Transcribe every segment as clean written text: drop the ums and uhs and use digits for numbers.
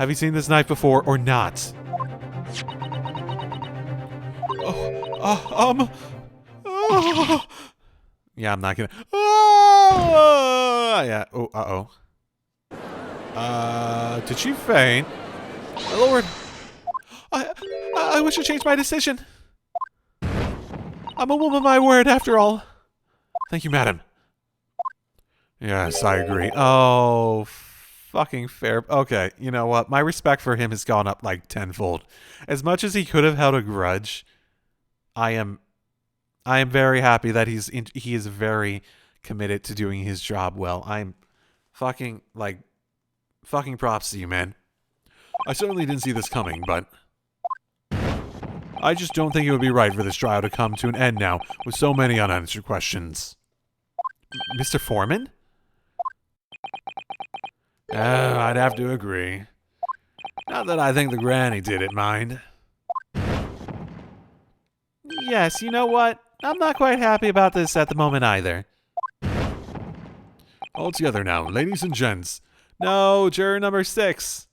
Have you seen this knife before or not? Oh, oh. Yeah, I'm not gonna. Oh, yeah. Oh, did she faint? My lord. I wish I changed my decision. I'm a woman of my word, after all. Thank you, madam. Yes, I agree. Oh, fucking fair. Okay, you know what? My respect for him has gone up like tenfold. As much as he could have held a grudge, I am very happy that he is very committed to doing his job well. I'm fucking props to you, man. I certainly didn't see this coming, but I just don't think it would be right for this trial to come to an end now with so many unanswered questions. Mr. Foreman? I'd have to agree. Not that I think the granny did it, mind. Yes, you know what? I'm not quite happy about this at the moment either. All together now, ladies and gents. No, juror number 6.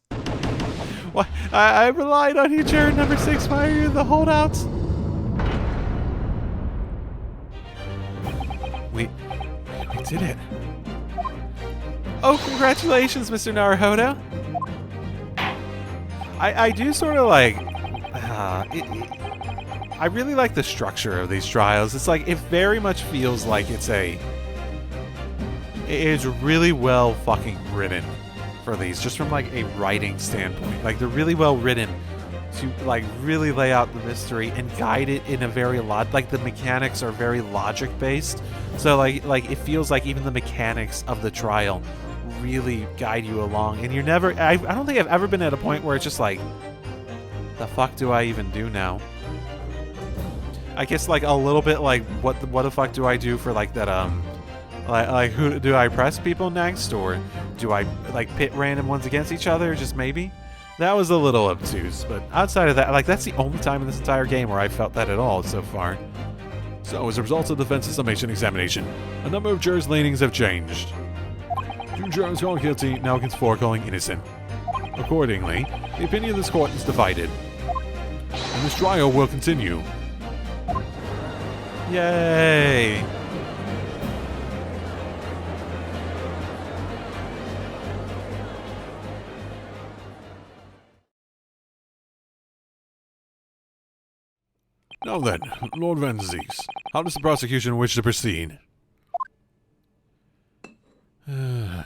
What? I relied on you, juror number 6. Why are you the holdouts? We did it. Oh, congratulations, Mr. Naruhodo. I do sort of like... I really like the structure of these trials. It's like, it very much feels like it's really well fucking written for these, just from like a writing standpoint. Like, they're really well written to like really lay out the mystery and guide it in a very like the mechanics are very logic based. So like it feels like even the mechanics of the trial really guide you along, and you're never I don't think I've ever been at a point where it's just like, the fuck do I even do now? I guess like a little bit like what the fuck do I do for like that like who do I press people next, or do I like pit random ones against each other? Just maybe. That was a little obtuse, but outside of that, like, that's the only time in this entire game where I felt that at all so far. So, as a result of the defense's summation examination, a number of jurors' leanings have changed. 2 jurors calling guilty, now against 4 calling innocent. Accordingly, the opinion of this court is divided, and this trial will continue. Yay! Now then, Lord Van Zeeks, how does the prosecution wish to proceed? I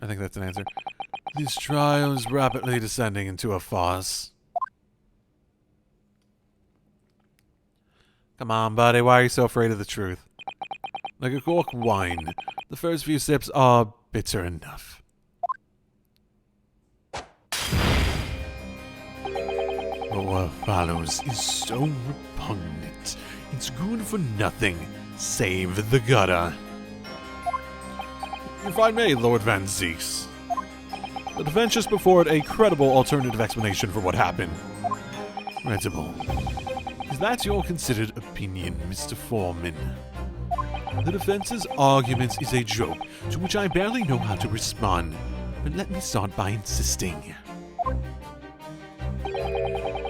think that's an answer. This trial is rapidly descending into a farce. Come on, buddy, why are you so afraid of the truth? Like a cork wine, the first few sips are bitter enough. But what follows is so repugnant, it's good for nothing, save the gutter. If I may, Lord Van Zeeks, the defense just before it a credible alternative explanation for what happened. Credible. Is that your considered opinion, Mr. Foreman? The defense's argument is a joke, to which I barely know how to respond, but let me start by insisting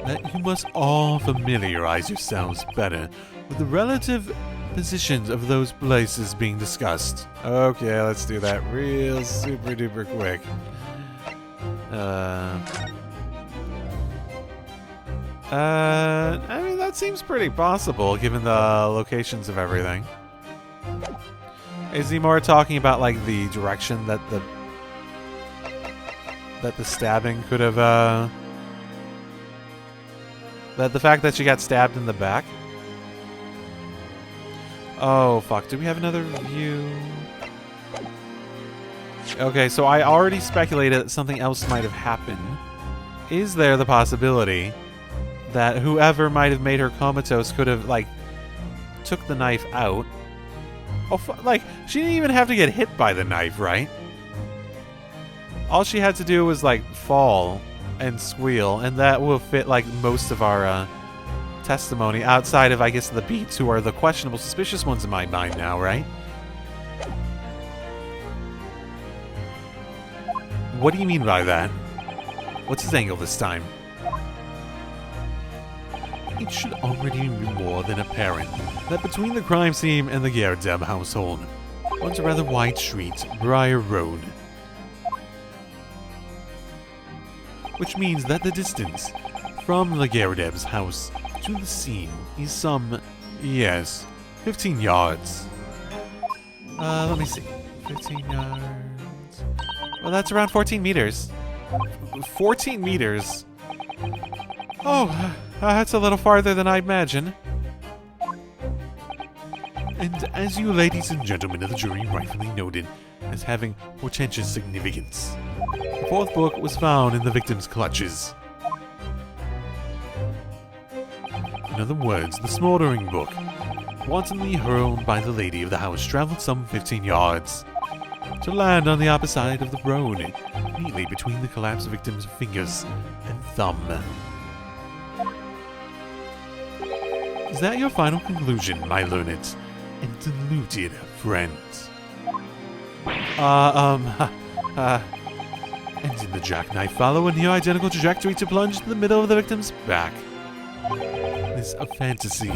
that you must all familiarize yourselves better with the relative positions of those places being discussed. Okay, let's do that real super duper quick. I mean, that seems pretty possible given the locations of everything. Is he more talking about like the direction that the stabbing could have that the fact that she got stabbed in the back? Oh, fuck. Do we have another view? Okay, so I already speculated that something else might have happened. Is there the possibility that whoever might have made her comatose could have, like, took the knife out? Oh, like, she didn't even have to get hit by the knife, right? All she had to do was, like, fall and squeal, and that will fit, like, most of our, testimony outside of, I guess, the Beats, who are the questionable, suspicious ones in my mind now, right? What do you mean by that? What's his angle this time? It should already be more than apparent that between the crime scene and the Gerdeb household runs a rather wide street, Briar Road. Which means that the distance from the Gerdeb's house to the scene is some, yes, 15 yards. Let me see. 15 yards. Well, that's around 14 meters. 14 meters? Oh, that's a little farther than I imagine. And as you ladies and gentlemen of the jury rightfully noted as having portentous significance, the fourth book was found in the victim's clutches. In other words, the smoldering book, wantonly hurled by the lady of the house, traveled some 15 yards to land on the opposite side of the road, neatly between the collapsed victim's fingers and thumb. Is that your final conclusion, my learned and deluded friend? And did the jackknife follow a near-identical trajectory to plunge into the middle of the victim's back? This fantasy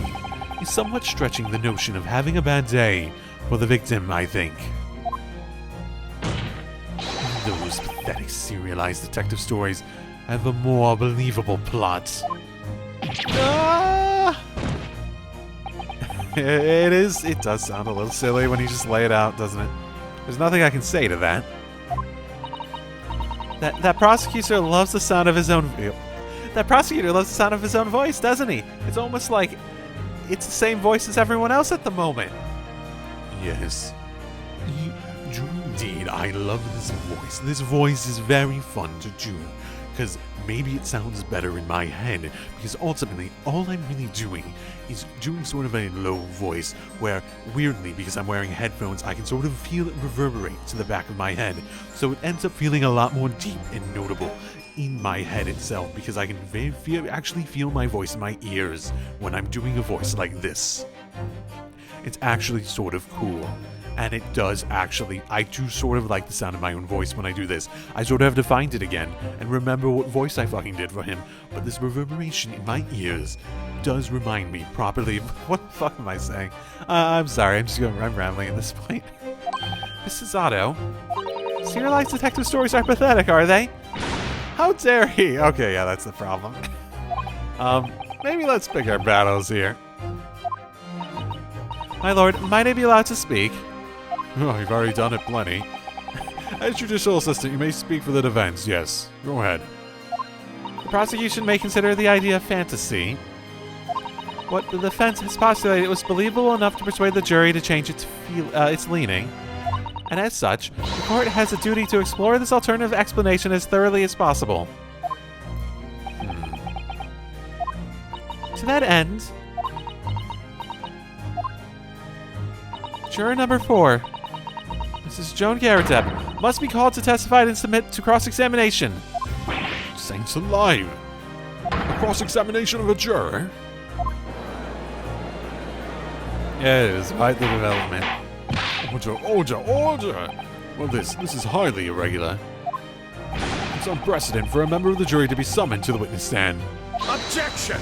is somewhat stretching the notion of having a bad day for the victim, I think. Those pathetic serialized detective stories have a more believable plot. It does sound a little silly when you just lay it out, doesn't it? There's nothing I can say to that. That prosecutor loves the sound of his own... That prosecutor loves the sound of his own voice, doesn't he? It's almost like it's the same voice as everyone else at the moment. Yes. Indeed, I love this voice. This voice is very fun to do, because maybe it sounds better in my head, because ultimately all I'm really doing is doing sort of a low voice, where weirdly, because I'm wearing headphones, I can sort of feel it reverberate to the back of my head, so it ends up feeling a lot more deep and notable in my head itself, because I can actually feel my voice in my ears when I'm doing a voice like this. It's actually sort of cool. And it does actually, I do sort of like the sound of my own voice when I do this. I sort of have to find it again and remember what voice I fucking did for him. But this reverberation in my ears does remind me properly of what the fuck am I saying? I'm sorry, I'm rambling at this point. Mrs. Otto, serialized detective stories are pathetic, are they? How dare he? Okay, yeah, that's the problem. Maybe let's pick our battles here. My lord, might I be allowed to speak? Oh, you've already done it plenty. As judicial assistant, you may speak for the defense, yes. Go ahead. The prosecution may consider the idea of fantasy. What the defense has postulated was believable enough to persuade the jury to change its leaning. And as such, the court has a duty to explore this alternative explanation as thoroughly as possible. To that end, juror number 4, Mrs. Joan Garatep, must be called to testify and submit to cross-examination. Saints alive! A cross-examination of a juror? Yes, quite the development. Order! Well, this is highly irregular. It's unprecedented for a member of the jury to be summoned to the witness stand. Objection!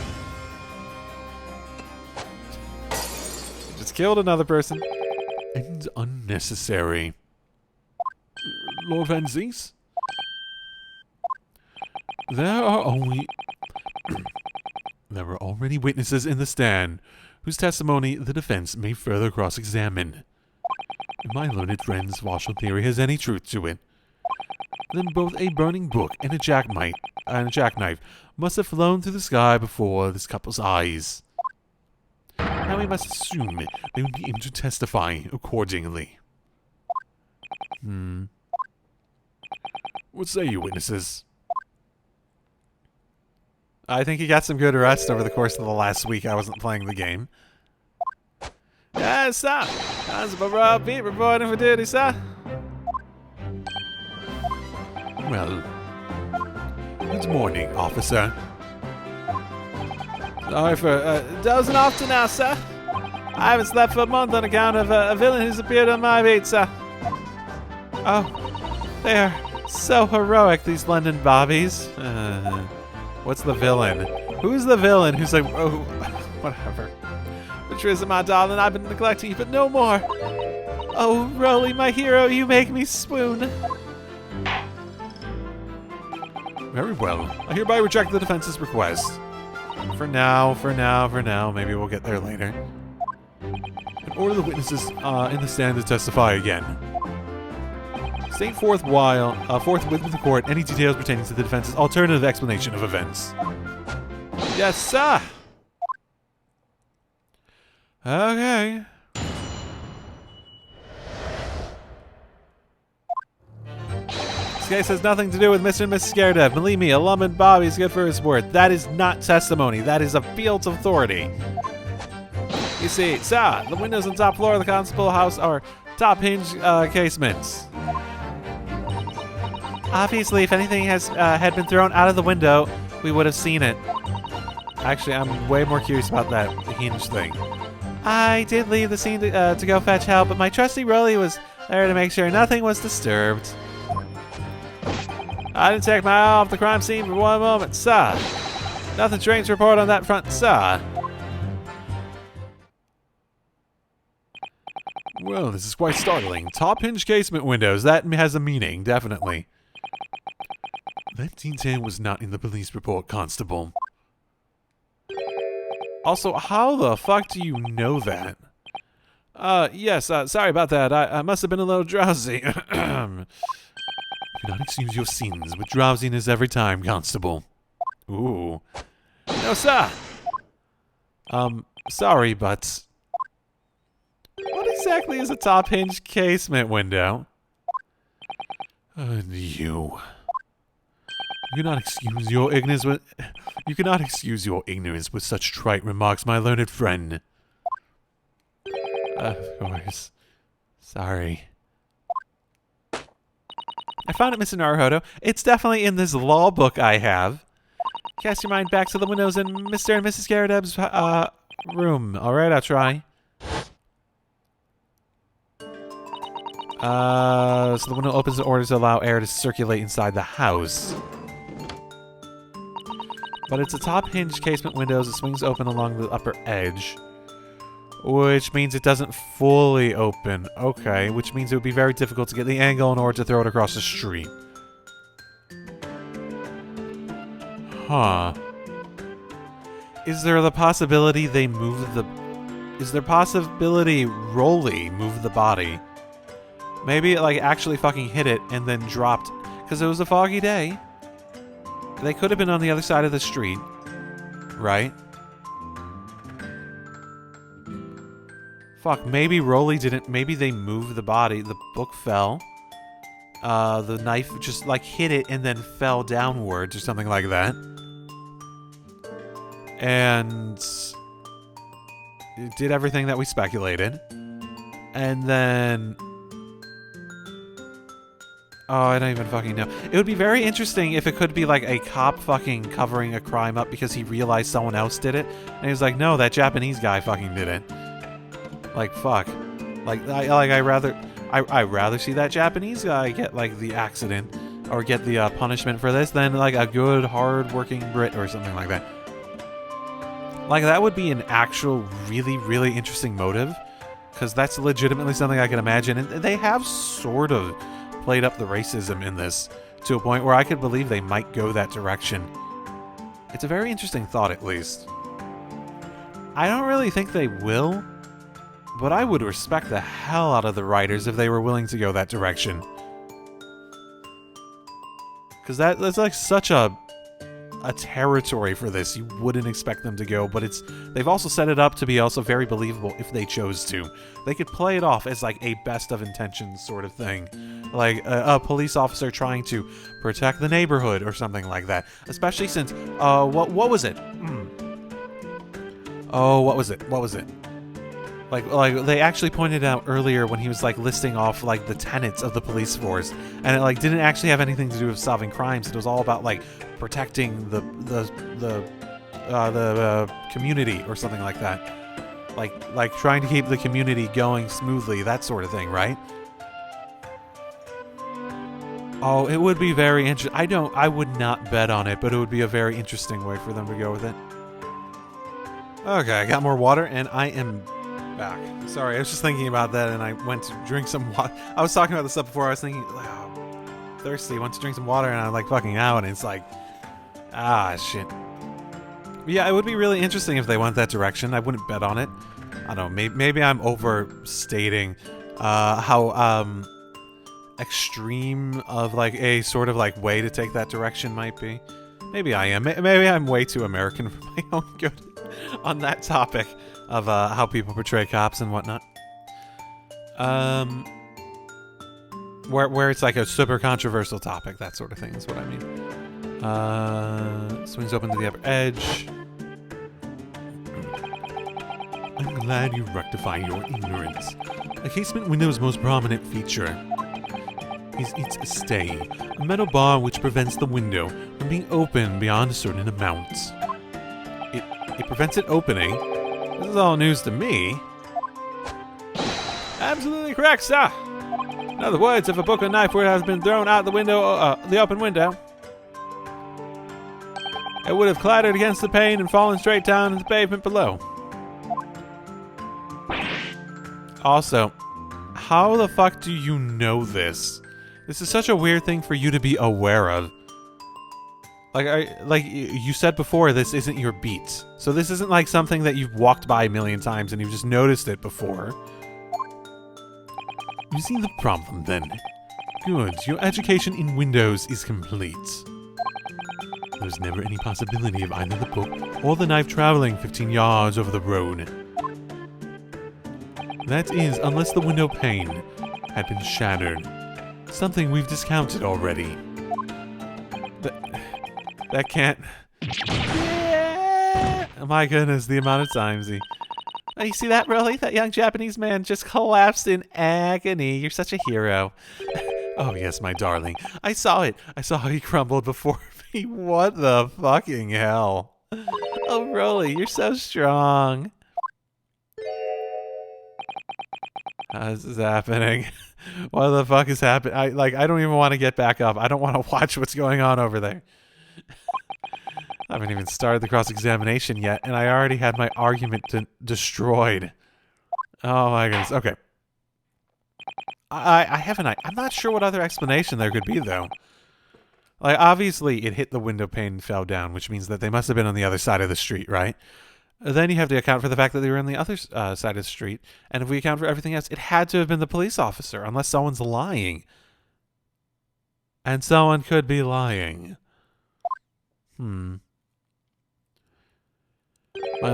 Just killed another person. And unnecessary. Lord Van Zees? There are already witnesses in the stand, whose testimony the defense may further cross-examine. If my learned friend's partial theory has any truth to it, then both a burning book and a jackknife must have flown through the sky before this couple's eyes. Now we must assume they would be able to testify accordingly. What say you, witnesses? I think he got some good rest over the course of the last week I wasn't playing the game. Yes, sir. Constable Pete reporting for duty, sir. Well, good morning, officer. Sorry for dozing off to now, sir. I haven't slept for a month on account of a villain who's appeared on my beat, sir. Oh, there. So heroic, these London bobbies. What's the villain? Who's the villain who's like, oh, whatever. Patricia, my darling, I've been neglecting you, but no more. Oh, Rolly, my hero, you make me swoon. Very well. I hereby reject the defense's request. For now. Maybe we'll get there later. And order the witnesses in the stand to testify again. State forthwith with the court any details pertaining to the defense's alternative explanation of events. Yes, sir. Okay. This case has nothing to do with Mr. and Mrs. Scaredev. Believe me, a London Bobby is good for his word. That is not testimony. That is a field's authority. You see, sir, the windows on the top floor of the constable house are top hinge casements. Obviously, if anything had been thrown out of the window, we would have seen it. Actually, I'm way more curious about that hinge thing. I did leave the scene to go fetch help, but my trusty Rolly was there to make sure nothing was disturbed. I didn't take my eye off the crime scene for one moment, sir. Nothing strange to report on that front, sir. Well, this is quite startling. Top hinge casement windows. That has a meaning, definitely. That detail was not in the police report, Constable. Also, how the fuck do you know that? Yes, sorry about that. I must have been a little drowsy. You cannot excuse your sins with drowsiness every time, Constable. Ooh. No, sir. Sorry, but... what exactly is a top hinge casement window? You cannot excuse your ignorance with... you cannot excuse your ignorance with such trite remarks, my learned friend. Of course. Sorry. I found it, Mr. Naruhodo. It's definitely in this law book I have. Cast your mind back to the windows in Mr. and Mrs. Scaredeb's room. Alright, I'll try. So the window opens in order to allow air to circulate inside the house. But it's a top hinge casement window that swings open along the upper edge. Which means it doesn't fully open. Okay, which means it would be very difficult to get the angle in order to throw it across the street. Huh. Is there the possibility they moved the... is there possibility Rolly moved the body? Maybe it, like, actually fucking hit it and then dropped. Because it was a foggy day. They could have been on the other side of the street. Right? Fuck, maybe Rolly didn't... maybe they moved the body. The book fell. The knife just, like, hit it and then fell downwards or something like that. And... it did everything that we speculated. And then... oh, I don't even fucking know. It would be very interesting if it could be like a cop fucking covering a crime up because he realized someone else did it. And he was like, no, that Japanese guy fucking did it. Like, fuck. Like, I'd rather see that Japanese guy get, like, the accident or get the punishment for this than, like, a good, hard-working Brit or something like that. Like, that would be an actual really, really interesting motive. Because that's legitimately something I can imagine. And they have sort of played up the racism in this to a point where I could believe they might go that direction. It's a very interesting thought, at least. I don't really think they will, but I would respect the hell out of the writers if they were willing to go that direction. Because that's like such a territory for this you wouldn't expect them to go, but they've also set it up to be also very believable if they chose to. They could play it off as like a best of intentions sort of thing. Like a police officer trying to protect the neighborhood or something like that. Especially since, what was it? Oh, what was it? Like they actually pointed out earlier when he was like listing off like the tenets of the police force, and it like didn't actually have anything to do with solving crimes. It was all about like protecting the community or something like that. Like trying to keep the community going smoothly, that sort of thing, right? Oh, it would be very interesting. I would not bet on it, but it would be a very interesting way for them to go with it. Okay, I got more water, and I am back. Sorry, I was just thinking about that, and I went to drink some water. I was talking about this stuff before. I was thinking, like, oh, thirsty. Went to drink some water, and I'm like fucking out, and it's like, shit. Yeah, it would be really interesting if they went that direction. I wouldn't bet on it. I don't know. Maybe I'm overstating how extreme of like a sort of like way to take that direction might be. Maybe I am. Maybe I'm way too American for my own good on that topic of how people portray cops and whatnot. Where it's like a super controversial topic, that sort of thing is what I mean. Swings open to the upper edge. I'm glad you rectify your ignorance. A casement window's most prominent feature is its stay, a metal bar which prevents the window from being opened beyond a certain amount. It prevents it opening. This is all news to me. Absolutely correct, sir. In other words, if a book or knife would have been thrown out the window, the open window, it would have clattered against the pane and fallen straight down into the pavement below. Also, how the fuck do you know this? This is such a weird thing for you to be aware of. Like you said before, this isn't your beat. So this isn't like something that you've walked by a million times and you've just noticed it before. You see the problem then? Good, your education in Windows is complete. There's never any possibility of either the book or the knife traveling 15 yards over the road. That is, unless the window pane had been shattered. Something we've discounted already. That can't... Yeah! Oh my goodness, the amount of times he... Oh, you see that, really? That young Japanese man just collapsed in agony. You're such a hero. Oh yes, my darling. I saw it. I saw how he crumbled before me. What the fucking hell? Oh, Rolly, you're so strong. This is happening. What the fuck is happening? I don't even want to get back up. I don't want to watch what's going on over there. I haven't even started the cross-examination yet, and I already had my argument destroyed. Oh my goodness. Okay. I'm not sure what other explanation there could be, though. Like, obviously, it hit the window pane and fell down, which means that they must have been on the other side of the street, right? Then you have to account for the fact that they were on the other side of the street. And if we account for everything else, it had to have been the police officer, unless someone's lying. And someone could be lying. My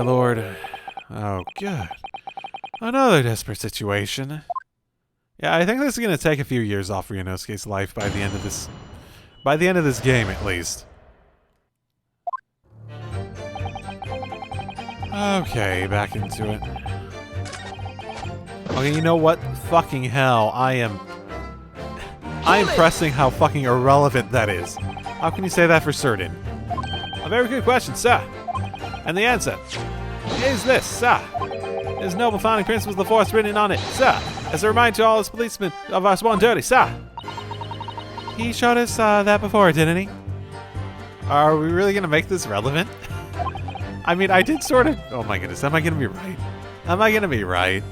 lord. Oh, good. Another desperate situation. Yeah, I think this is going to take a few years off Ryunosuke's life by the end of this... By the end of this game, at least. Okay, back into it. Okay, you know what? Fucking hell, I am pressing how fucking irrelevant that is. How can you say that for certain? A very good question, sir. And the answer is this, sir. His noble founding principles, the force written on it, sir. As a reminder to all his policemen of our sworn duty, sir. He showed us that before, didn't he? Are we really gonna make this relevant? I mean, I did sort of... Oh my goodness, am I gonna be right? Am I gonna be right?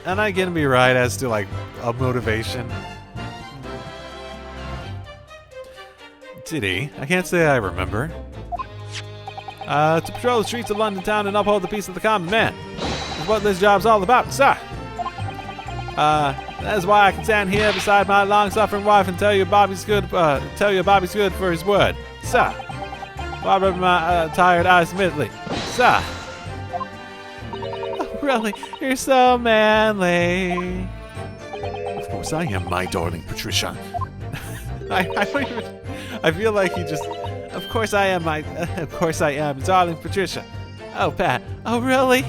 Am I gonna be right as to, like, a motivation? Did he? I can't say I remember. To patrol the streets of London town and uphold the peace of the common man. That's what this job's all about, sir. That's why I can stand here beside my long-suffering wife and tell you Bobby's good for his word, sir. While rubbing my tired eyes admittedly, sir. Oh, really? You're so manly. Of course I am, my darling Patricia. I don't even... I feel like he just... Of course I am, darling Patricia. Oh, Pat. Oh, really?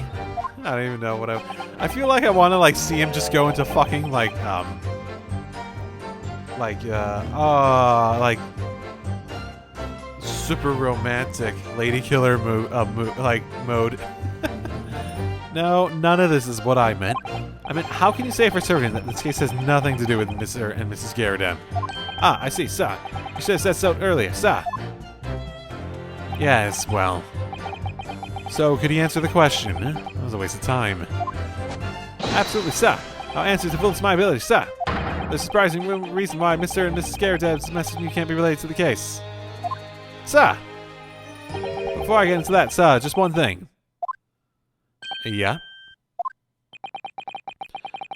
I don't even know what I feel like I want to, like, see him just go into fucking, like, super romantic lady killer mode. No, none of this is what I meant. I mean, how can you say for certain that this case has nothing to do with Mr. and Mrs. Garridem? Ah, I see, sir. You should have said so earlier, sir. Yes, well. So, could he answer the question? That was a waste of time. Absolutely, sir. I'll answer to the fullest of my ability, sir. The surprising reason why Mr. and Mrs. Garridem's message you can't be related to the case. Sir! Before I get into that, sir, just one thing. Yeah?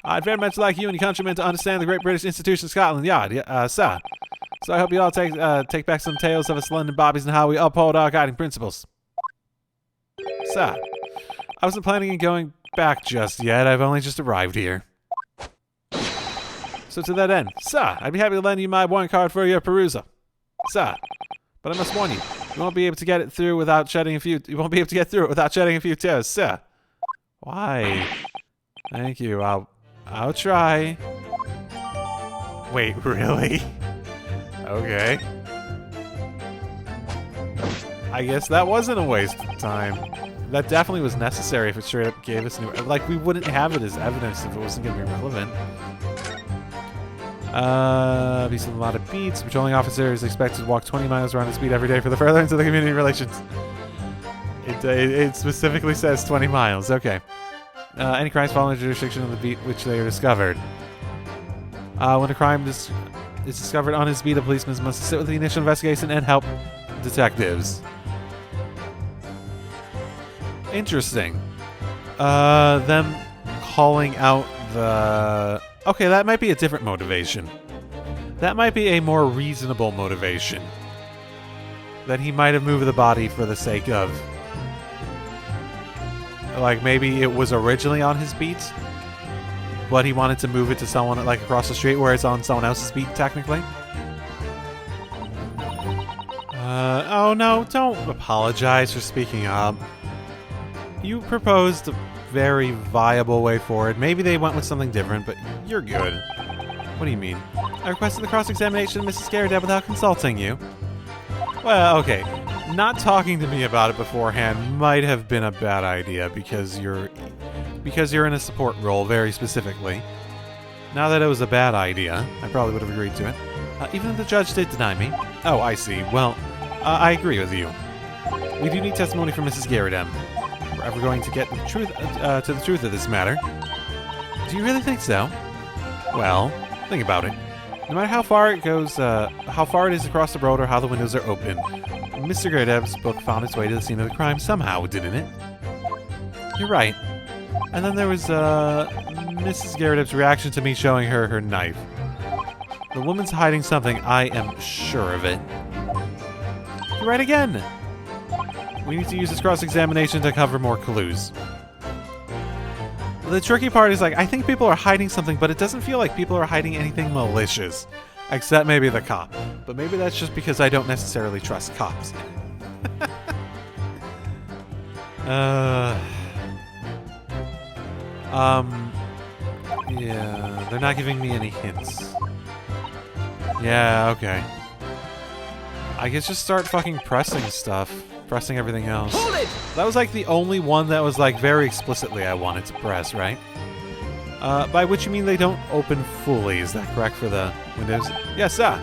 I'd very much like you and your countrymen to understand the great British institution of Scotland Yard, sir. So I hope you all take back some tales of us London bobbies and how we uphold our guiding principles. Sir, I wasn't planning on going back just yet. I've only just arrived here. So to that end, sir, I'd be happy to lend you my warrant card for your perusal. Sir, but I must warn you, you won't be able to get it through without shedding a few. You won't be able to get through it without shedding a few tears, sir. Why? Thank you. I'll try. Wait, really? Okay. I guess that wasn't a waste of time. That definitely was necessary if it straight up gave us new... Like, we wouldn't have it as evidence if it wasn't going to be relevant. These are a lot of beats. Patrolling officer is expected to walk 20 miles around the speed every day for the furtherance of the community relations. It specifically says 20 miles. Okay. Any crimes fall into jurisdiction of the beat which they are discovered. When a crime is discovered on his beat, a policeman must assist with the initial investigation and help detectives. Interesting. Them calling out the... Okay, that might be a different motivation. That might be a more reasonable motivation. That he might have moved the body for the sake of... Like, maybe it was originally on his beat, but he wanted to move it to someone, like, across the street where it's on someone else's beat, technically. Oh no, don't apologize for speaking up. You proposed a very viable way forward. Maybe they went with something different, but you're good. What do you mean? I requested the cross-examination of Mrs. Garridem without consulting you. Well, okay. Not talking to me about it beforehand might have been a bad idea because you're in a support role very specifically. Now that it was a bad idea, I probably would have agreed to it. Even if the judge did deny me. Oh, I see. Well, I agree with you. We do need testimony from Mrs. Garridem. We're ever going to get the truth to the truth of this matter. Do you really think so? Well, think about it. No matter how far it goes, how far it is across the road or how the windows are open, Mr. Garridem's book found its way to the scene of the crime somehow, didn't it? You're right. And then there was Mrs. Garridem's reaction to me showing her her knife. The woman's hiding something, I am sure of it. You're right again! We need to use this cross-examination to cover more clues. The tricky part is, like, I think people are hiding something, but it doesn't feel like people are hiding anything malicious. Except maybe the cop. But maybe that's just because I don't necessarily trust cops. Yeah, they're not giving me any hints. Yeah, okay. I guess just start fucking pressing stuff. Pressing everything else. Hold it! That was like the only one that was like very explicitly I wanted to press, right? By which you mean they don't open fully, is that correct for the windows? Yes, sir.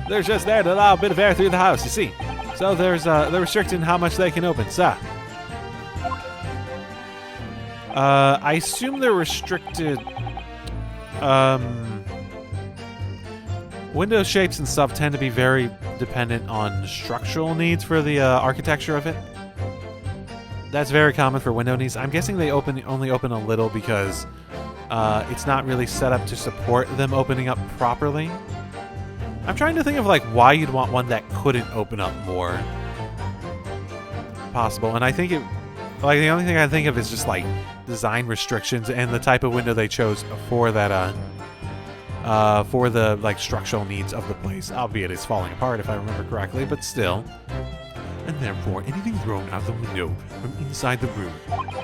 They're just there to allow a bit of air through the house, you see. So they're restricting how much they can open, sir. I assume they're restricted, window shapes and stuff tend to be very dependent on structural needs for the architecture of it. That's very common for window needs. I'm guessing they only open a little because it's not really set up to support them opening up properly. I'm trying to think of like why you'd want one that couldn't open up more. Possible, and I think it. Like the only thing I think of is just like design restrictions and the type of window they chose for that. For the like structural needs of the place, albeit it's falling apart if I remember correctly, but still. And therefore, anything thrown out the window from inside the room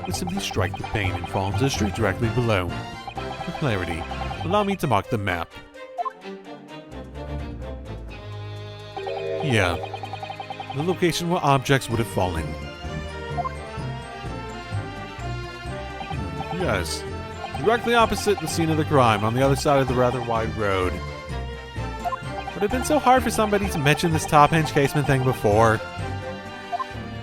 would simply strike the pane and fall into the street directly below. For clarity, allow me to mark the map. Yeah, the location where objects would have fallen. Yes. Directly opposite the scene of the crime, on the other side of the rather wide road. Would it have been so hard for somebody to mention this top hinge casement thing before?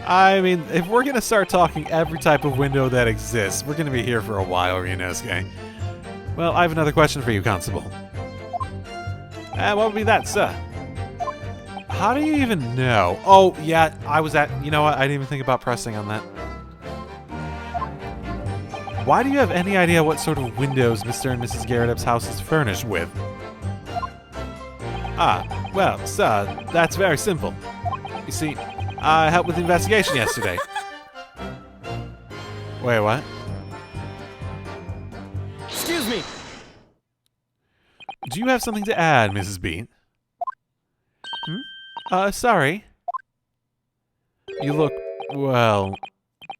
I mean, if we're going to start talking every type of window that exists, we're going to be here for a while, Ryunosuke. Well, I have another question for you, Constable. What would be that, sir? How do you even know? Oh, yeah, you know what? I didn't even think about pressing on that. Why do you have any idea what sort of windows Mr. and Mrs. Garrett's house is furnished with? Ah, well, sir, that's very simple. You see, I helped with the investigation yesterday. Wait, what? Excuse me! Do you have something to add, Mrs. B? Sorry. You look, well,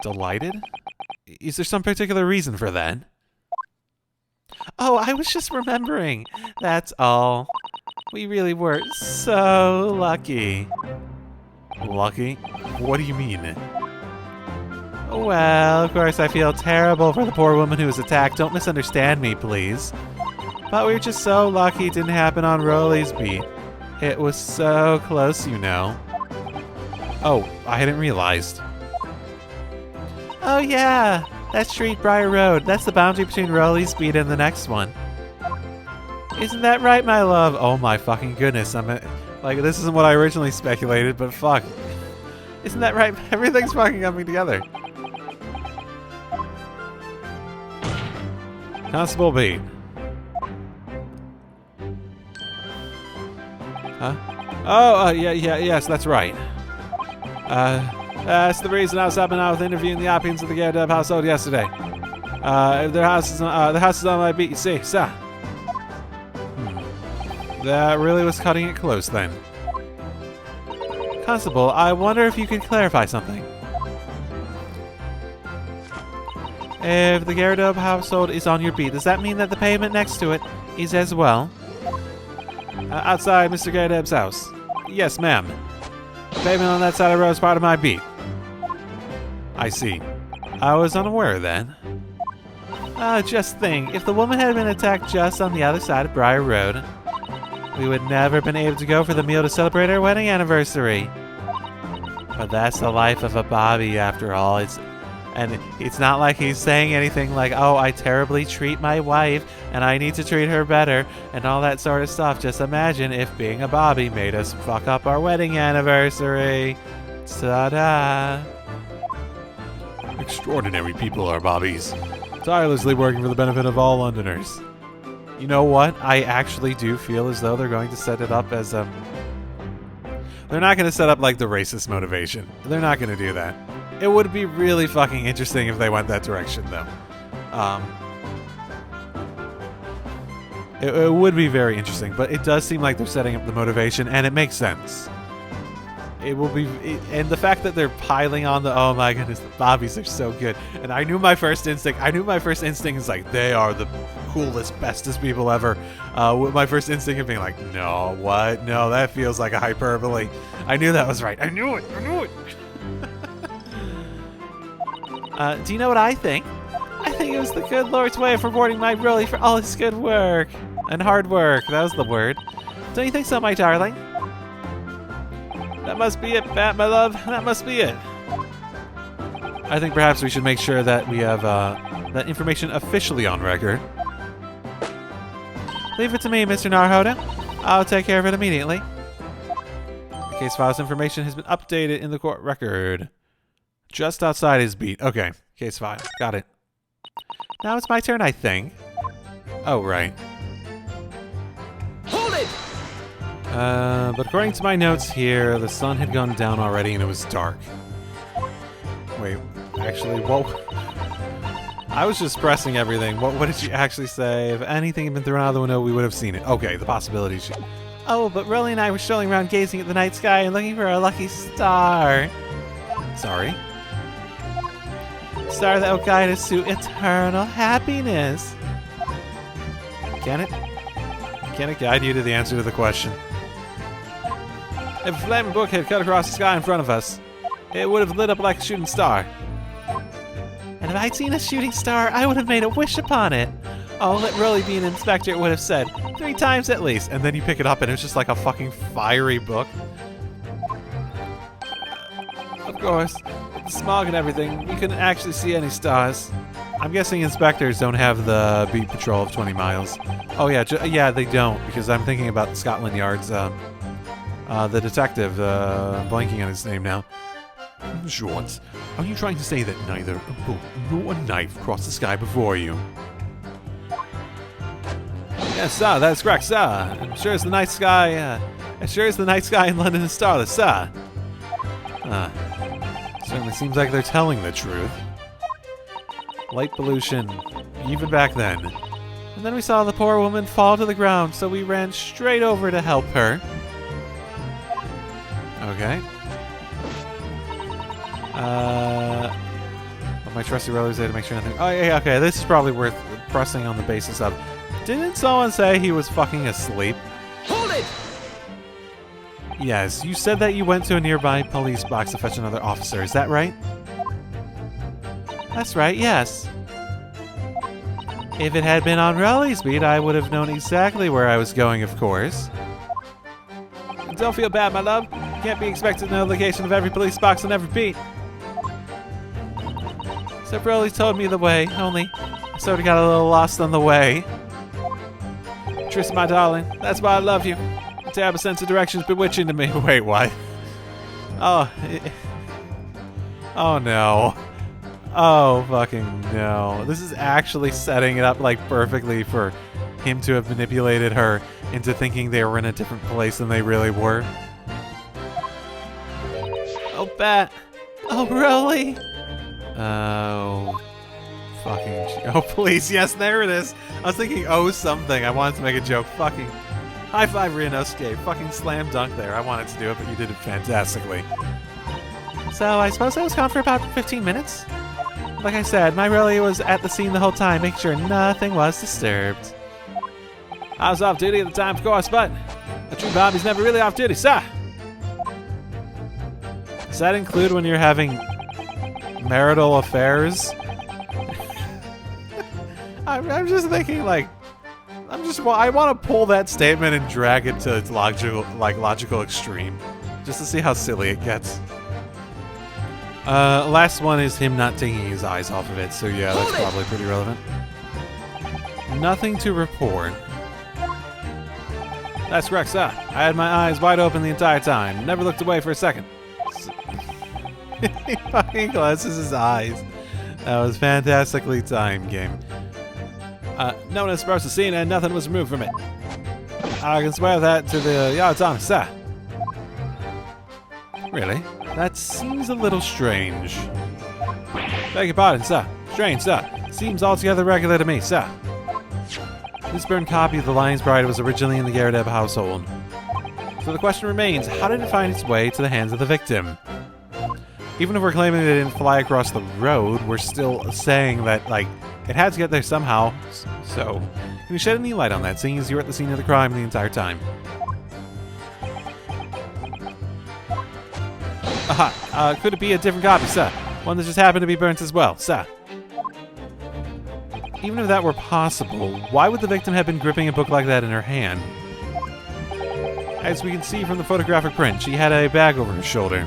delighted? Is there some particular reason for that? Oh, I was just remembering. That's all. We really were so lucky. Lucky? What do you mean? Well, of course I feel terrible for the poor woman who was attacked. Don't misunderstand me, please. But we were just so lucky it didn't happen on Rolly's beat. It was so close, you know. Oh, I hadn't realized. Oh yeah, that street, Briar Road. That's the boundary between Rolly's beat and the next one. Isn't that right, my love? Oh my fucking goodness, like, this isn't what I originally speculated, but fuck. Isn't that right? Everything's fucking coming together. Constable B. Huh? Oh, yes, that's right. That's the reason I was helping out with interviewing the occupants of the Garrett household yesterday. Their house is on my beat, you see, sir. That really was cutting it close, then. Constable, I wonder if you could clarify something. If the Gyarados household is on your beat, does that mean that the pavement next to it is as well? Outside Mr. Gyarados' house. Yes, ma'am. The pavement on that side of the road is part of my beat. I see. I was unaware of that. Just think, if the woman had been attacked just on the other side of Briar Road, we would never have been able to go for the meal to celebrate our wedding anniversary. But that's the life of a Bobby, after all. It's not like he's saying anything like, oh, I terribly treat my wife, and I need to treat her better, and all that sort of stuff. Just imagine if being a Bobby made us fuck up our wedding anniversary. Ta-da! Extraordinary people are Bobbies. Tirelessly working for the benefit of all Londoners. You know what? I actually do feel as though they're going to set it up as they're not going to set up like the racist motivation. They're not going to do that. It would be really fucking interesting if they went that direction, though. It would be very interesting, but it does seem like they're setting up the motivation, and it makes sense. It will be, and the fact that they're piling on the, oh my goodness, the Bobbies are so good. And I knew my first instinct is like, they are the coolest, bestest people ever. My first instinct of being like, no, what? No, that feels like a hyperbole. I knew that was right. I knew it. Do you know what I think? I think it was the good Lord's way of rewarding my Rolly for all his good work. And hard work, that was the word. Don't you think so, my darling? That must be it, Bat, my love. That must be it. I think perhaps we should make sure that we have that information officially on record. Leave it to me, Mr. Naruhodo. I'll take care of it immediately. The case file's information has been updated in the court record. Just outside his beat. Okay, case file. Got it. Now it's my turn, I think. Oh, right. Hold it! But according to my notes here, the sun had gone down already and it was dark. Wait, actually, what? I was just pressing everything. What did she actually say? If anything had been thrown out of the window, we would have seen it. Okay, the possibilities. Oh, but Rolly and I were strolling around gazing at the night sky and looking for a lucky star. Sorry? Star that will guide us to eternal happiness. Can it? Can it guide you to the answer to the question? If a flaming book had cut across the sky in front of us, it would have lit up like a shooting star. And If I'd seen a shooting star, I would have made a wish upon it. Oh, let really be an inspector, it would have said. 3 times at least. And then you pick it up and it's just like a fucking fiery book. Of course, with the smog and everything, we couldn't actually see any stars. I'm guessing inspectors don't have the beat patrol of 20 miles. Oh yeah, yeah, they don't, because I'm thinking about Scotland Yard's, the detective, I'm blanking on his name now. Short, are you trying to say that neither a book nor a knife crossed the sky before you? Yes, sir, that's correct, sir. I'm sure as the night sky, in London is starless, sir. Certainly seems like they're telling the truth. Light pollution, even back then. And then we saw the poor woman fall to the ground, so we ran straight over to help her. Okay. My trusty rollers there to make sure nothing. Oh yeah, okay. This is probably worth pressing on the basis of. Didn't someone say he was fucking asleep? Hold it! Yes, you said that you went to a nearby police box to fetch another officer. Is that right? That's right. Yes. If it had been on Raleigh's beat, I would have known exactly where I was going. Of course. Don't feel bad, my love. Can't be expected to know the location of every police box on every beat. So Broly told me the way, only I sort of got a little lost on the way. Tris, my darling, that's why I love you. A terrible sense of direction is bewitching to me. Wait, what? Oh. Oh no. Oh fucking no. This is actually setting it up like perfectly for him to have manipulated her into thinking they were in a different place than they really were. Oh, Bat. Oh, really? Oh, fucking. Oh, please. Yes, there it is. I was thinking, oh, something. I wanted to make a joke. Fucking. High five, Ryunosuke. Fucking slam dunk there. I wanted to do it, but you did it fantastically. So, I suppose I was gone for about 15 minutes? Like I said, my Rally was at the scene the whole time, making sure nothing was disturbed. I was off duty at the time, of course, but a true Bobby's never really off duty, sir. Does that include when you're having marital affairs? I'm just thinking, like, I want to pull that statement and drag it to its logical extreme, just to see how silly it gets. Last one is him not taking his eyes off of it, so yeah, that's probably pretty relevant. Nothing to report. That's correct, sir. I had my eyes wide open the entire time. Never looked away for a second. He fucking closes his eyes. That was fantastically timed, game. No one has approached the scene and nothing was removed from it. I can swear that to the yard's honor, sir. Really? That seems a little strange. Beg your pardon, sir. Strange, sir. Seems altogether regular to me, sir. This burned copy of The Lion's Bride was originally in the Garadeb household. So the question remains, how did it find its way to the hands of the victim? Even if we're claiming that it didn't fly across the road, we're still saying that, like, it had to get there somehow. So, can you shed any light on that, seeing as you were at the scene of the crime the entire time? Aha, could it be a different copy, sir? One that just happened to be burnt as well, sir? Even if that were possible, why would the victim have been gripping a book like that in her hand? As we can see from the photographic print, she had a bag over her shoulder.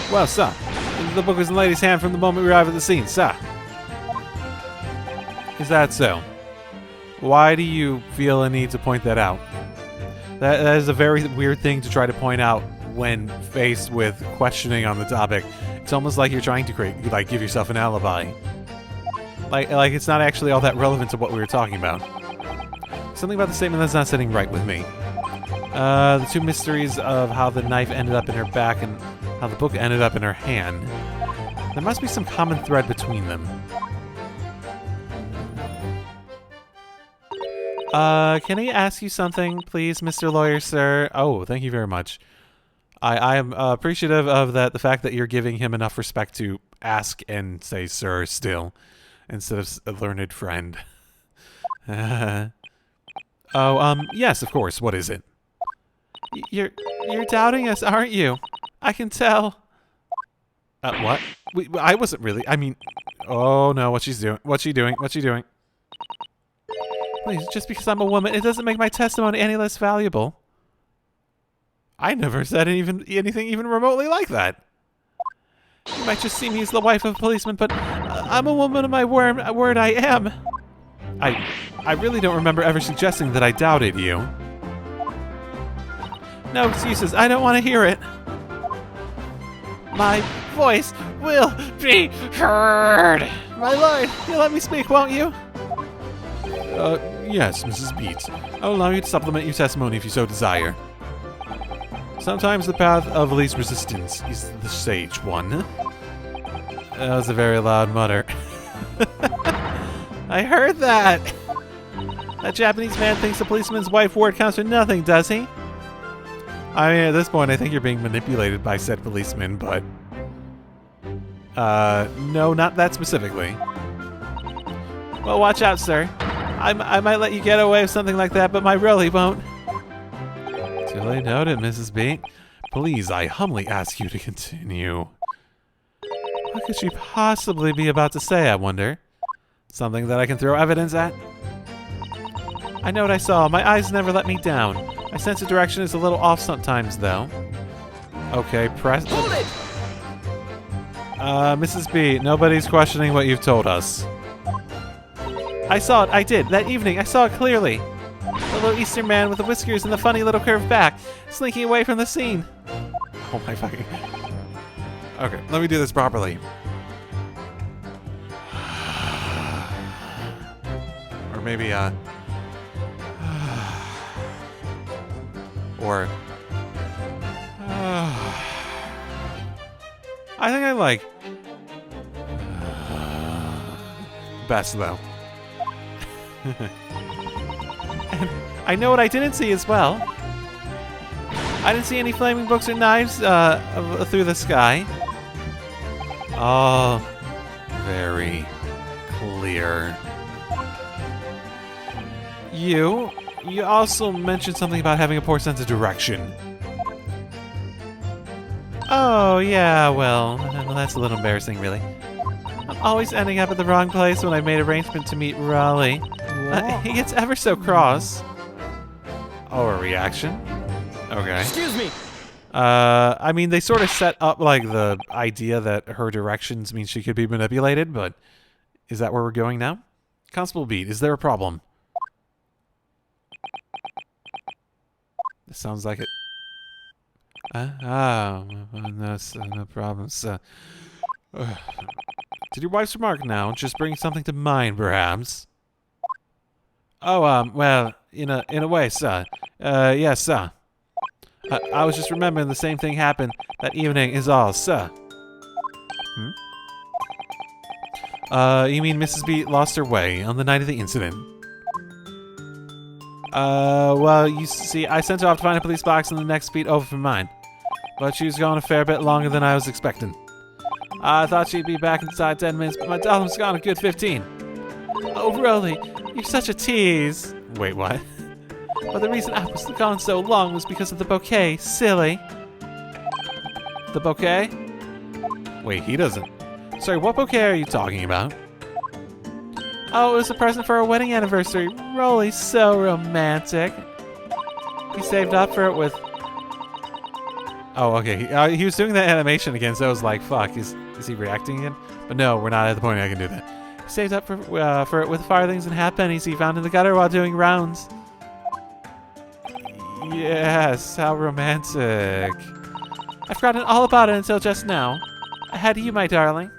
Well, sir, the book was in the lady's hand from the moment we arrived at the scene, sir. Is that so? Why do you feel a need to point that out? That is a very weird thing to try to point out when faced with questioning on the topic. It's almost like you're trying to give yourself an alibi. Like it's not actually all that relevant to what we were talking about. Something about the statement that's not sitting right with me. The two mysteries of how the knife ended up in her back and how the book ended up in her hand. There must be some common thread between them. Can I ask you something, please, Mr. Lawyer, sir? Oh, thank you very much. I am appreciative of the fact that you're giving him enough respect to ask and say sir still, instead of a learned friend. Yes, of course. What is it? You're doubting us, aren't you? I can tell. What? I wasn't really. I mean, oh no, what she's doing? What's she doing? What's she doing? Please, just because I'm a woman, it doesn't make my testimony any less valuable. I never said anything even remotely like that. You might just see me as the wife of a policeman, but I'm a woman of my word. I am. I really don't remember ever suggesting that I doubted you. No excuses. I don't want to hear it. My voice will be heard. My lord, you'll let me speak, won't you? Yes, Mrs. Beats. I'll allow you to supplement your testimony if you so desire. Sometimes the path of least resistance is the sage one. That was a very loud mutter. I heard that! That Japanese man thinks the policeman's wife word counts for nothing, does he? I mean, at this point, I think you're being manipulated by said policeman, but... no, not that specifically. Well, watch out, sir. I might let you get away with something like that, but my Rolly won't. Duly noted, Mrs. B. Please, I humbly ask you to continue. What could she possibly be about to say, I wonder? Something that I can throw evidence at? I know what I saw. My eyes never let me down. My sense of direction is a little off sometimes, though. Okay, press... Hold it! Mrs. B, nobody's questioning what you've told us. I saw it. I did. That evening, I saw it clearly. The little Eastern man with the whiskers and the funny little curved back, slinking away from the scene. Oh my fucking... Okay, let me do this properly. Or maybe, or... I think I like... best, though. And I know what I didn't see as well. I didn't see any flaming books or knives through the sky. Oh, very clear. You also mentioned something about having a poor sense of direction. Oh, yeah, well, that's a little embarrassing, really. I'm always ending up at the wrong place when I made arrangement to meet Raleigh. He gets ever so cross. Oh, a reaction? Okay. Excuse me! I mean, they sort of set up, like, the idea that her directions mean she could be manipulated, but is that where we're going now? Constable Beat, is there a problem? This sounds like it. No problems. Did your wife's remark now just bring something to mind, perhaps? Oh, well, in a way, sir. Yes, sir. I was just remembering the same thing happened that evening is all, sir. You mean Mrs. B lost her way on the night of the incident? Well, you see, I sent her off to find a police box in the next beat over from mine. But she was gone a fair bit longer than I was expecting. I thought she'd be back inside 10 minutes, but my darling's gone a good 15. Oh, Rolly, you're such a tease. Wait, what? But the reason I was gone so long was because of the bouquet, silly. The bouquet? Wait, he doesn't. Sorry, what bouquet are you talking about? Oh, it was a present for our wedding anniversary. Rolly's so romantic. He saved up for it with... Oh, okay. He was doing that animation again, so I was like, fuck, is he reacting again? But no, we're not at the point I can do that. He saved up for it with farthings and halfpennies he found in the gutter while doing rounds. Yes, how romantic. I've forgotten all about it until just now. Ahead of you, my darling.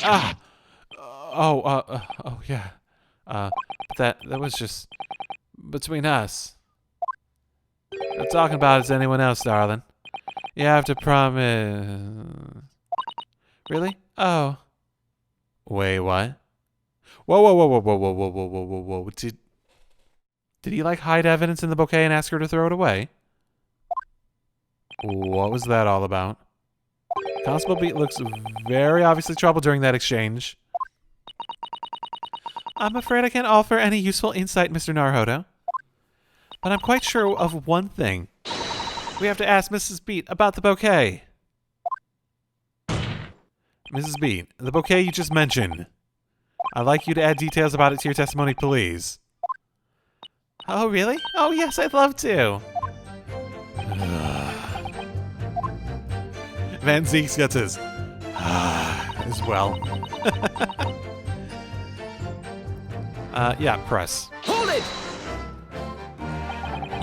Ah! Oh, yeah. That was just between us. Not talking about it to anyone else, darling. You have to promise. Really? Oh. Wait, what? Whoa. Did he, like, hide evidence in the bouquet and ask her to throw it away? What was that all about? Constable Beat looks very obviously troubled during that exchange. I'm afraid I can't offer any useful insight, Mr. Naruhodo. But I'm quite sure of one thing. We have to ask Mrs. Beat about the bouquet. Mrs. B, the bouquet you just mentioned. I'd like you to add details about it to your testimony, please. Oh, really? Oh, yes, I'd love to. Van Zeeks gets his as well. Yeah, press. Hold it!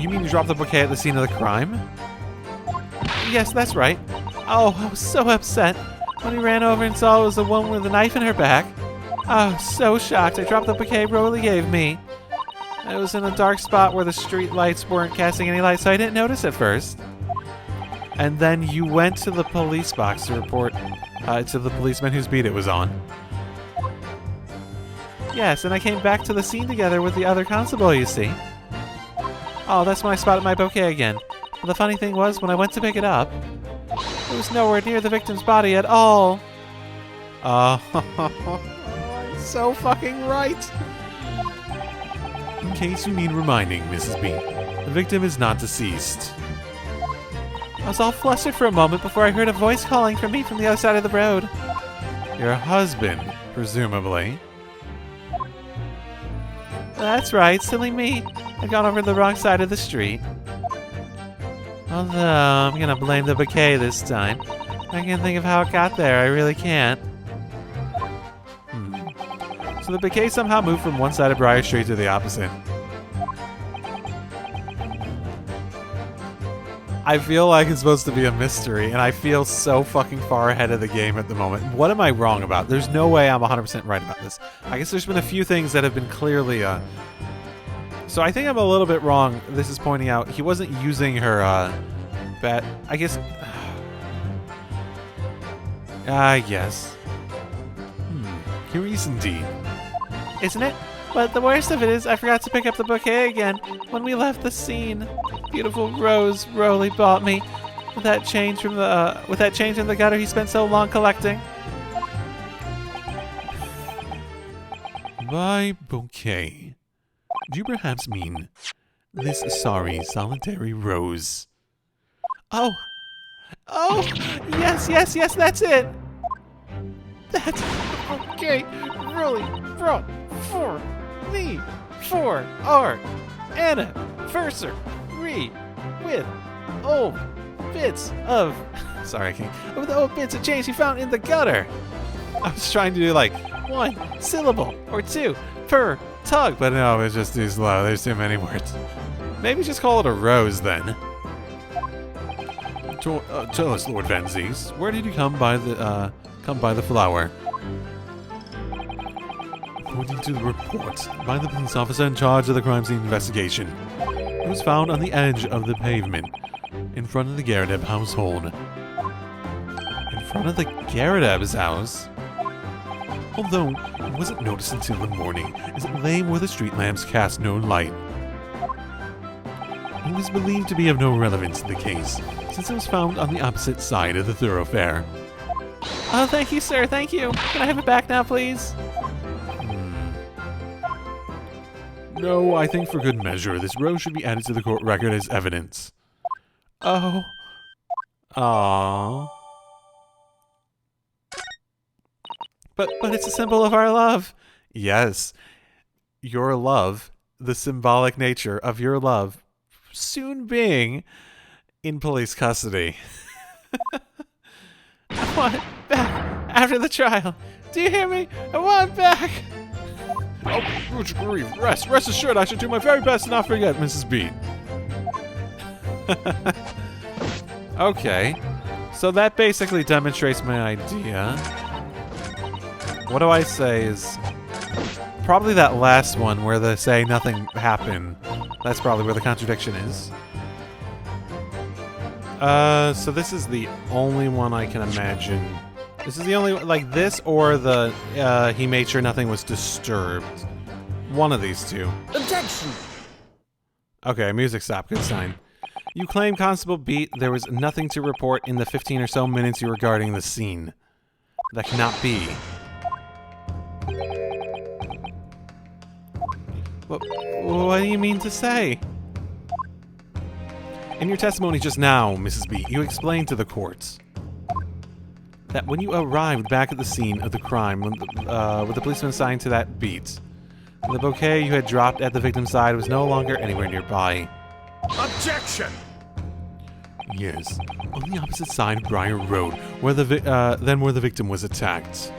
You mean you dropped the bouquet at the scene of the crime? Yes, that's right. Oh, I was so upset when he ran over and saw it was the woman with the knife in her back. I was so shocked. I dropped the bouquet Broly gave me. It was in a dark spot where the street lights weren't casting any light, so I didn't notice at first. And then you went to the police box to report to the policeman whose beat it was on. Yes, and I came back to the scene together with the other constable, you see. Oh, that's when I spotted my bouquet again. But the funny thing was, when I went to pick it up, it was nowhere near the victim's body at all. Oh, so fucking right. In case you need reminding, Mrs. B, the victim is not deceased. I was all flustered for a moment before I heard a voice calling for me from the other side of the road. Your husband, presumably. That's right, silly me. I'd gone over the wrong side of the street. Although, I'm gonna blame the bouquet this time. I can't think of how it got there, I really can't. So the bouquet somehow moved from one side of Briar Street to the opposite. I feel like it's supposed to be a mystery, and I feel so fucking far ahead of the game at the moment. What am I wrong about? There's no way I'm 100% right about this. I guess there's been a few things that have been clearly, So I think I'm a little bit wrong. This is pointing out he wasn't using her, bat... I guess... yes. Curious indeed. Isn't it? But the worst of it is I forgot to pick up the bouquet again when we left the scene. Beautiful rose Broly bought me with that change from the in the gutter he spent so long collecting. By bouquet, do you perhaps mean this sorry solitary rose? Oh, yes, that's it. That's okay. Really brought for me for our anniversary with old bits of with old bits of change he found in the gutter. I was trying to do like one syllable or two per tug, but no, it's just too slow. There's too many words. Maybe just call it a rose then. Tell us, Lord Van Zees, where did you come by the flower? According to the report by the police officer in charge of the crime scene investigation, it was found on the edge of the pavement in front of the Garadeb household. In front of the Garadeb's house? Although it wasn't noticed until the morning, as it lay where the street lamps cast no light. It was believed to be of no relevance to the case, since it was found on the opposite side of the thoroughfare. Oh, thank you, sir, thank you. Can I have it back now, please? No, I think for good measure, this rose should be added to the court record as evidence. Oh. Aww. But it's a symbol of our love. Yes. Your love, the symbolic nature of your love, soon being in police custody. I want it back after the trial. Do you hear me? I want it back. Oh, rest assured I should do my very best to not forget, Mrs. B. Okay. So that basically demonstrates my idea. What do I say is... Probably that last one where they say nothing happened. That's probably where the contradiction is. So this is the only one I can imagine. This is the only, like this or the, he made sure nothing was disturbed. One of these two. Objection! Okay, music stopped, good sign. You claim Constable Beat there was nothing to report in the 15 or so minutes you were guarding the scene. That cannot be. What do you mean to say? In your testimony just now, Mrs. B, you explained to the courts that when you arrived back at the scene of the crime with the policeman assigned to that beat, the bouquet you had dropped at the victim's side was no longer anywhere nearby. Objection! Yes, on the opposite side of Briar Road, where the victim was attacked.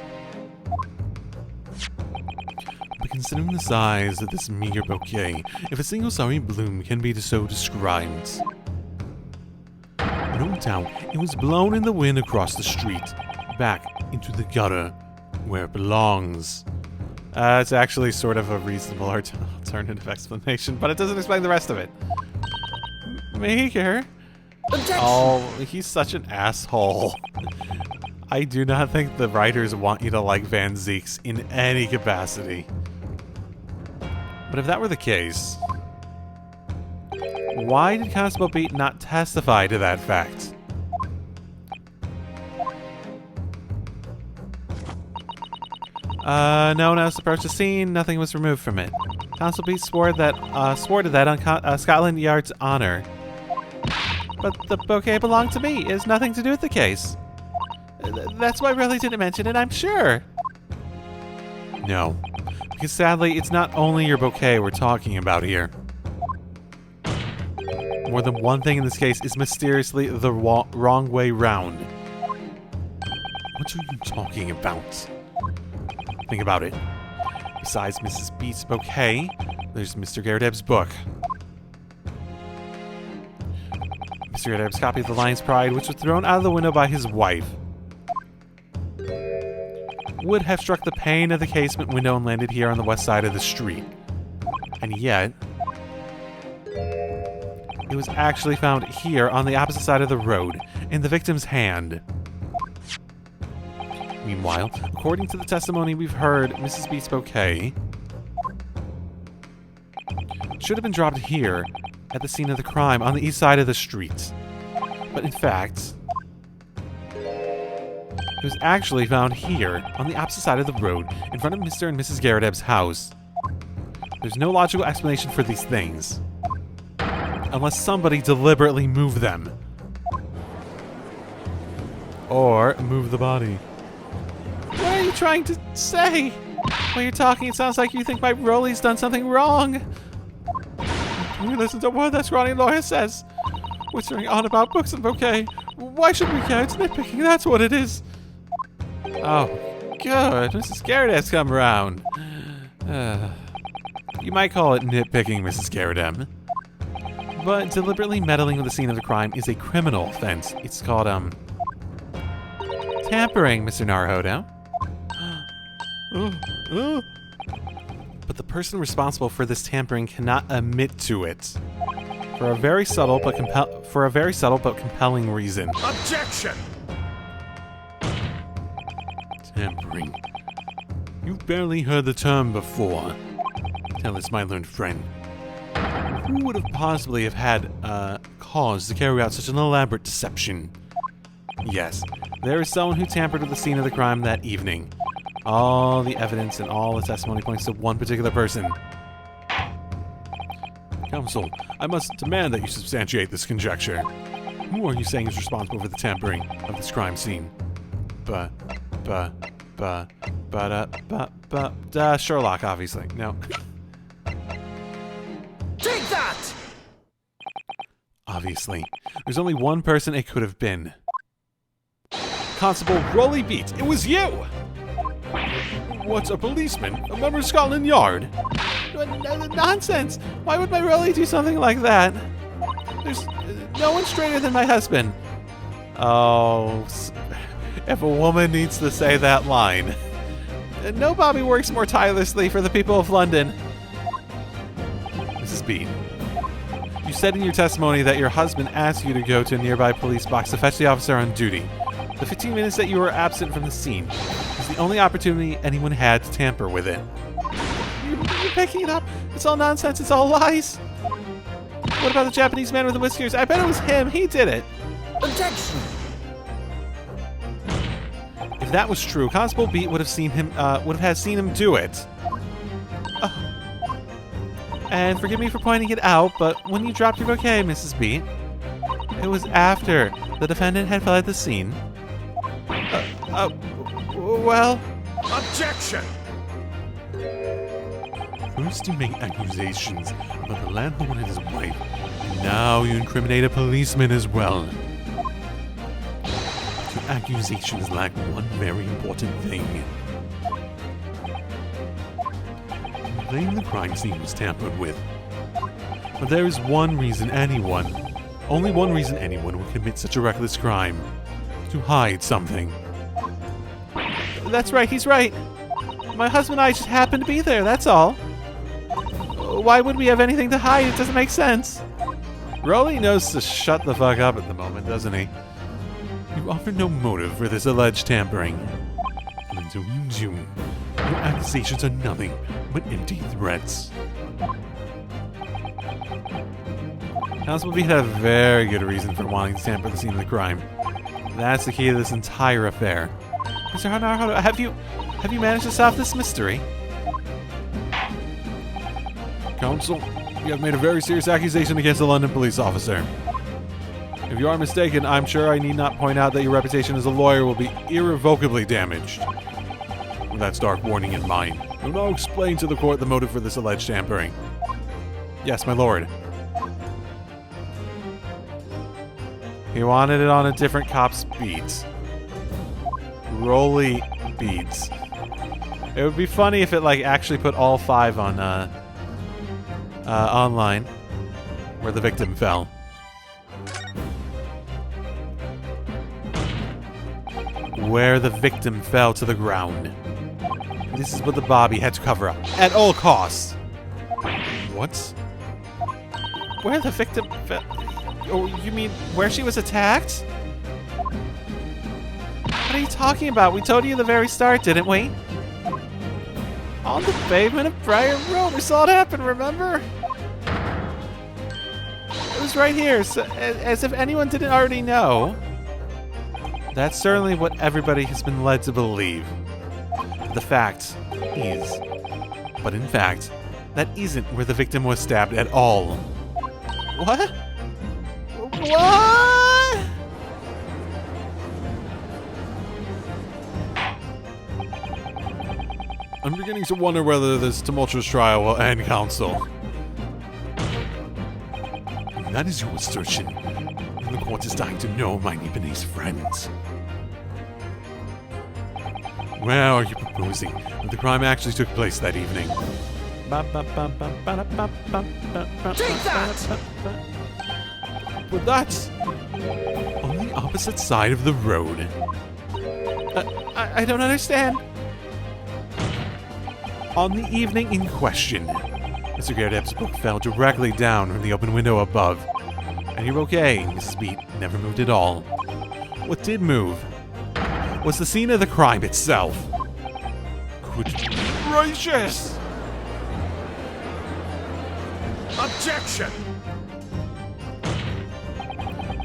But considering the size of this meager bouquet, if a single sorry bloom can be so described, no doubt it was blown in the wind across the street, back into the gutter, where it belongs. It's actually sort of a reasonable alternative explanation, but it doesn't explain the rest of it. Meager? Oh, he's such an asshole. I do not think the writers want you to like Van Zieks in any capacity. But if that were the case, why did Constable Beat not testify to that fact? No one else approached the scene. Nothing was removed from it. Constable Beat swore to that on Scotland Yard's honor. But the bouquet belonged to me. It has nothing to do with the case. That's why Riley didn't mention it, I'm sure. No. Because sadly, it's not only your bouquet we're talking about here. More than one thing in this case is mysteriously the wrong way round. What are you talking about? Think about it. Besides Mrs. Beat's bouquet, there's Mr. Garredeb's book. Mr. Garredeb's copy of The Lion's Pride, which was thrown out of the window by his wife, would have struck the pane of the casement window and landed here on the west side of the street. And yet, it was actually found here on the opposite side of the road, in the victim's hand. Meanwhile, according to the testimony we've heard, Mrs. Beat's bouquet should have been dropped here at the scene of the crime on the east side of the street. But in fact, it was actually found here on the opposite side of the road in front of Mr. and Mrs. Garredeb's house. There's no logical explanation for these things, unless somebody deliberately moved them. Or moved the body. What are you trying to say? When you're talking, it sounds like you think my Rolly's done something wrong. You listen to what that scrawny lawyer says. Whispering on about books and bouquet. Why should we care? It's nitpicking, that's what it is. Oh, good. Mrs. Garredeb's come around. You might call it nitpicking, Mrs. Garredeb. But deliberately meddling with the scene of the crime is a criminal offense. It's called, tampering, Mr. Naruhodo. But the person responsible for this tampering cannot admit to it. For a very subtle but compelling reason. Objection! Tampering. You've barely heard the term before. Tell us, my learned friend. Who would have possibly have had cause to carry out such an elaborate deception? Yes, there is someone who tampered with the scene of the crime that evening. All the evidence and all the testimony points to one particular person. Counsel, I must demand that you substantiate this conjecture. Who are you saying is responsible for the tampering of this crime scene? Sherlock, obviously. No. Take that! Obviously. There's only one person it could have been. Constable Rolly Beat, it was you! What's a policeman? A member of Scotland Yard? Nonsense! Why would my Rolly do something like that? There's no one straighter than my husband. Oh, if a woman needs to say that line. No Bobby works more tirelessly for the people of London. Mrs. Beat, you said in your testimony that your husband asked you to go to a nearby police box to fetch the officer on duty. The 15 minutes that you were absent from the scene was the only opportunity anyone had to tamper with it. You're picking it up. It's all nonsense. It's all lies. What about the Japanese man with the whiskers? I bet it was him. He did it. Objection! If that was true, Constable Beat would have seen him do it. And forgive me for pointing it out, but when you dropped your bouquet, Mrs. Beat, it was after the defendant had fled the scene. Well... Objection! First you make accusations about the landlord and his wife, and now you incriminate a policeman as well. Your accusations lack one very important thing. You claim the crime scene was tampered with. But there is only one reason anyone would commit such a reckless crime. To hide something. That's right, he's right. My husband and I just happened to be there, that's all. Why would we have anything to hide? It doesn't make sense. Rolly knows to shut the fuck up at the moment, doesn't he? You offer no motive for this alleged tampering. And so you do. Your accusations are nothing but empty threats. Constable Beat had a very good reason for wanting to tamper the scene of the crime. That's the key to this entire affair. Mr. Hanaro, have you managed to solve this mystery? Counsel, you have made a very serious accusation against a London police officer. If you are mistaken, I'm sure I need not point out that your reputation as a lawyer will be irrevocably damaged. With that stark warning in mind, you'll now explain to the court the motive for this alleged tampering. Yes, my lord. He wanted it on a different cop's beat. Rolly beats. It would be funny if it actually put all 5 on online, where the victim fell. Where the victim fell to the ground. This is what the Bobby had to cover up at all costs. What? Where the victim fell? Oh, you mean where she was attacked? What are you talking about? We told you at the very start, didn't we? On the pavement of Briar Road. We saw it happen, remember? It was right here, so, as if anyone didn't already know. That's certainly what everybody has been led to believe. The fact is, but in fact, that isn't where the victim was stabbed at all. What? What? I'm beginning to wonder whether this tumultuous trial will end, counsel. If that is your assertion, then the court is dying to know my Nipponese friends. Where are you proposing that the crime actually took place that evening? Take that! But that's on the opposite side of the road. I don't understand. On the evening in question, Mr. Gardepp's book fell directly down from the open window above. And you're okay, Mrs. Beat never moved at all. What did move was the scene of the crime itself. Good gracious! Objection!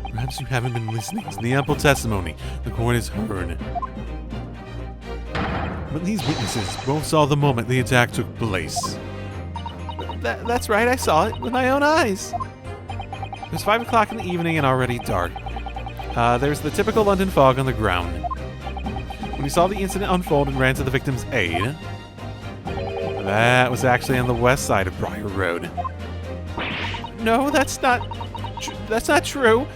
Perhaps you haven't been listening to the ample testimony the court has heard. But these witnesses both saw the moment the attack took place. That's right, I saw it with my own eyes. It was 5 o'clock in the evening and already dark. There's the typical London fog on the ground. When he saw the incident unfold and ran to the victim's aid, that was actually on the west side of Briar Road. No, that's not true.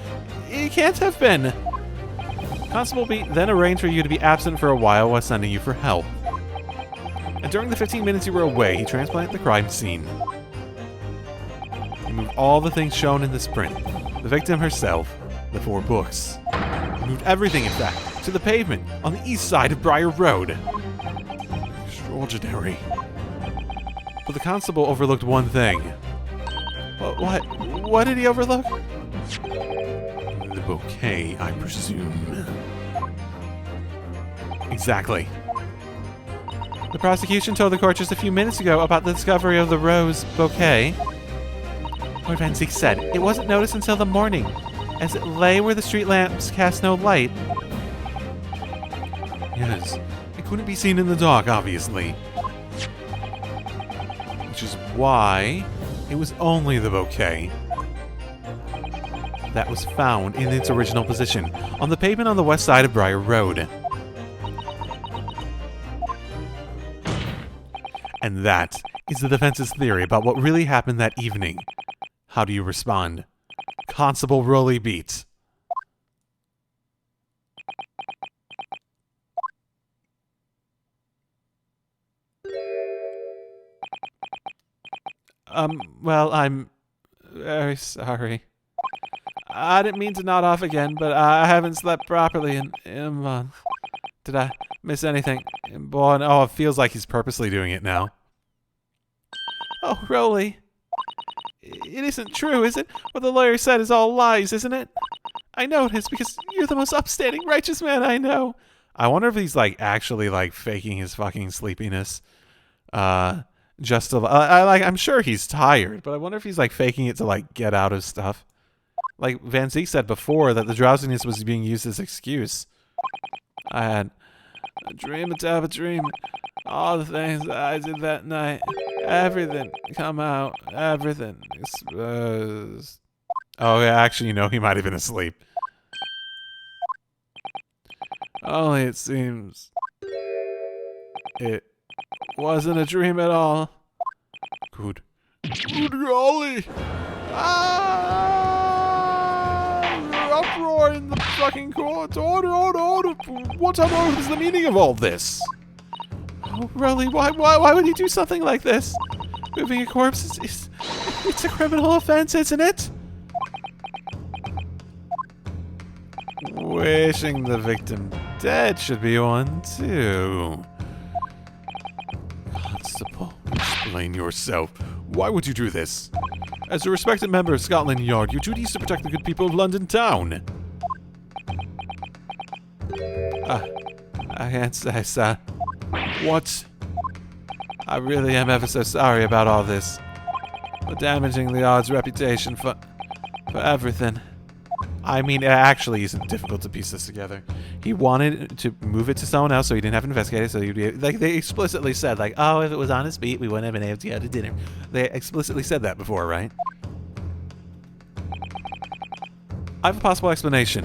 It can't have been. Constable B then arranged for you to be absent for a while sending you for help. And during the 15 minutes you were away, he transplanted the crime scene. He moved all the things shown in this print. The victim herself, the 4 books. He moved everything, in fact, to the pavement on the east side of Briar Road. Extraordinary. But the constable overlooked one thing. What? What did he overlook? The bouquet, I presume. Exactly. The prosecution told the court just a few minutes ago about the discovery of the rose bouquet. Lord Van Zeek said it wasn't noticed until the morning, as it lay where the street lamps cast no light. Yes, it couldn't be seen in the dark, obviously. Which is why it was only the bouquet that was found in its original position on the pavement on the west side of Briar Road. And that is the defense's theory about what really happened that evening. How do you respond? Constable Rolly Beat. Well, I'm very sorry. I didn't mean to nod off again, but I haven't slept properly in a month. Did I miss anything important? Oh, it feels like he's purposely doing it now. Oh, Rolly. It isn't true, is it? What the lawyer said is all lies, isn't it? I know it is because you're the most upstanding, righteous man I know. I wonder if he's like actually like faking his fucking sleepiness. Just to I'm sure he's tired, but I wonder if he's like faking it to like get out of stuff. Like Van Zeke said before that the drowsiness was being used as excuse. I had a dream atop a dream. All the things that I did that night. Everything come out. Everything exposed. Oh, yeah, actually, he might have been asleep. Only it seems it wasn't a dream at all. Good golly. Uproar in the fucking court. Order. What on earth is the meaning of all this? Oh, really? Why would he do something like this? Moving a corpse it's a criminal offense, isn't it? Wishing the victim dead should be one, too. Constable, explain yourself. Why would you do this? As a respected member of Scotland Yard, your duty is to protect the good people of London Town. I can't say, sir. What? I really am ever so sorry about all this. For damaging the Yard's reputation, for everything. I mean, it actually isn't difficult to piece this together. He wanted to move it to someone else so he didn't have to investigate it, so he'd be, like, they explicitly said, like, oh, if it was on his beat, we wouldn't have been able to go to dinner. They explicitly said that before, right? I have a possible explanation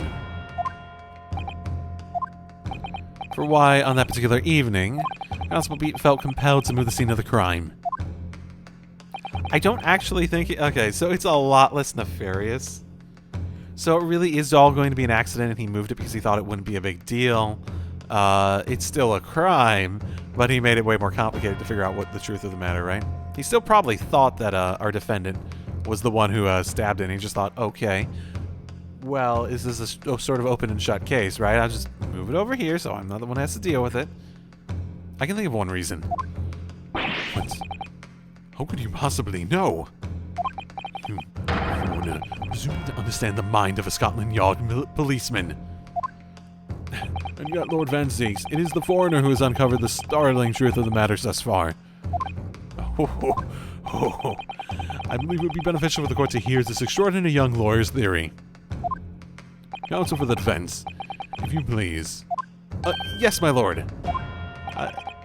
for why, on that particular evening, Constable Beat felt compelled to move the scene of the crime. I don't actually think... okay, so it's a lot less nefarious. So it really is all going to be an accident, and he moved it because he thought it wouldn't be a big deal. It's still a crime, but he made it way more complicated to figure out what the truth of the matter, right? He still probably thought that our defendant was the one who stabbed it, and he just thought, okay, well, is this a sort of open and shut case, right? I'll just move it over here so I'm not the one who has to deal with it. I can think of one reason. What? How could you possibly know? You would presume to understand the mind of a Scotland Yard policeman. And yet, Lord Van Zeeks, it is the foreigner who has uncovered the startling truth of the matters thus far. I believe it would be beneficial for the court to hear this extraordinary young lawyer's theory. Counsel for the defense, if you please. Yes, my lord.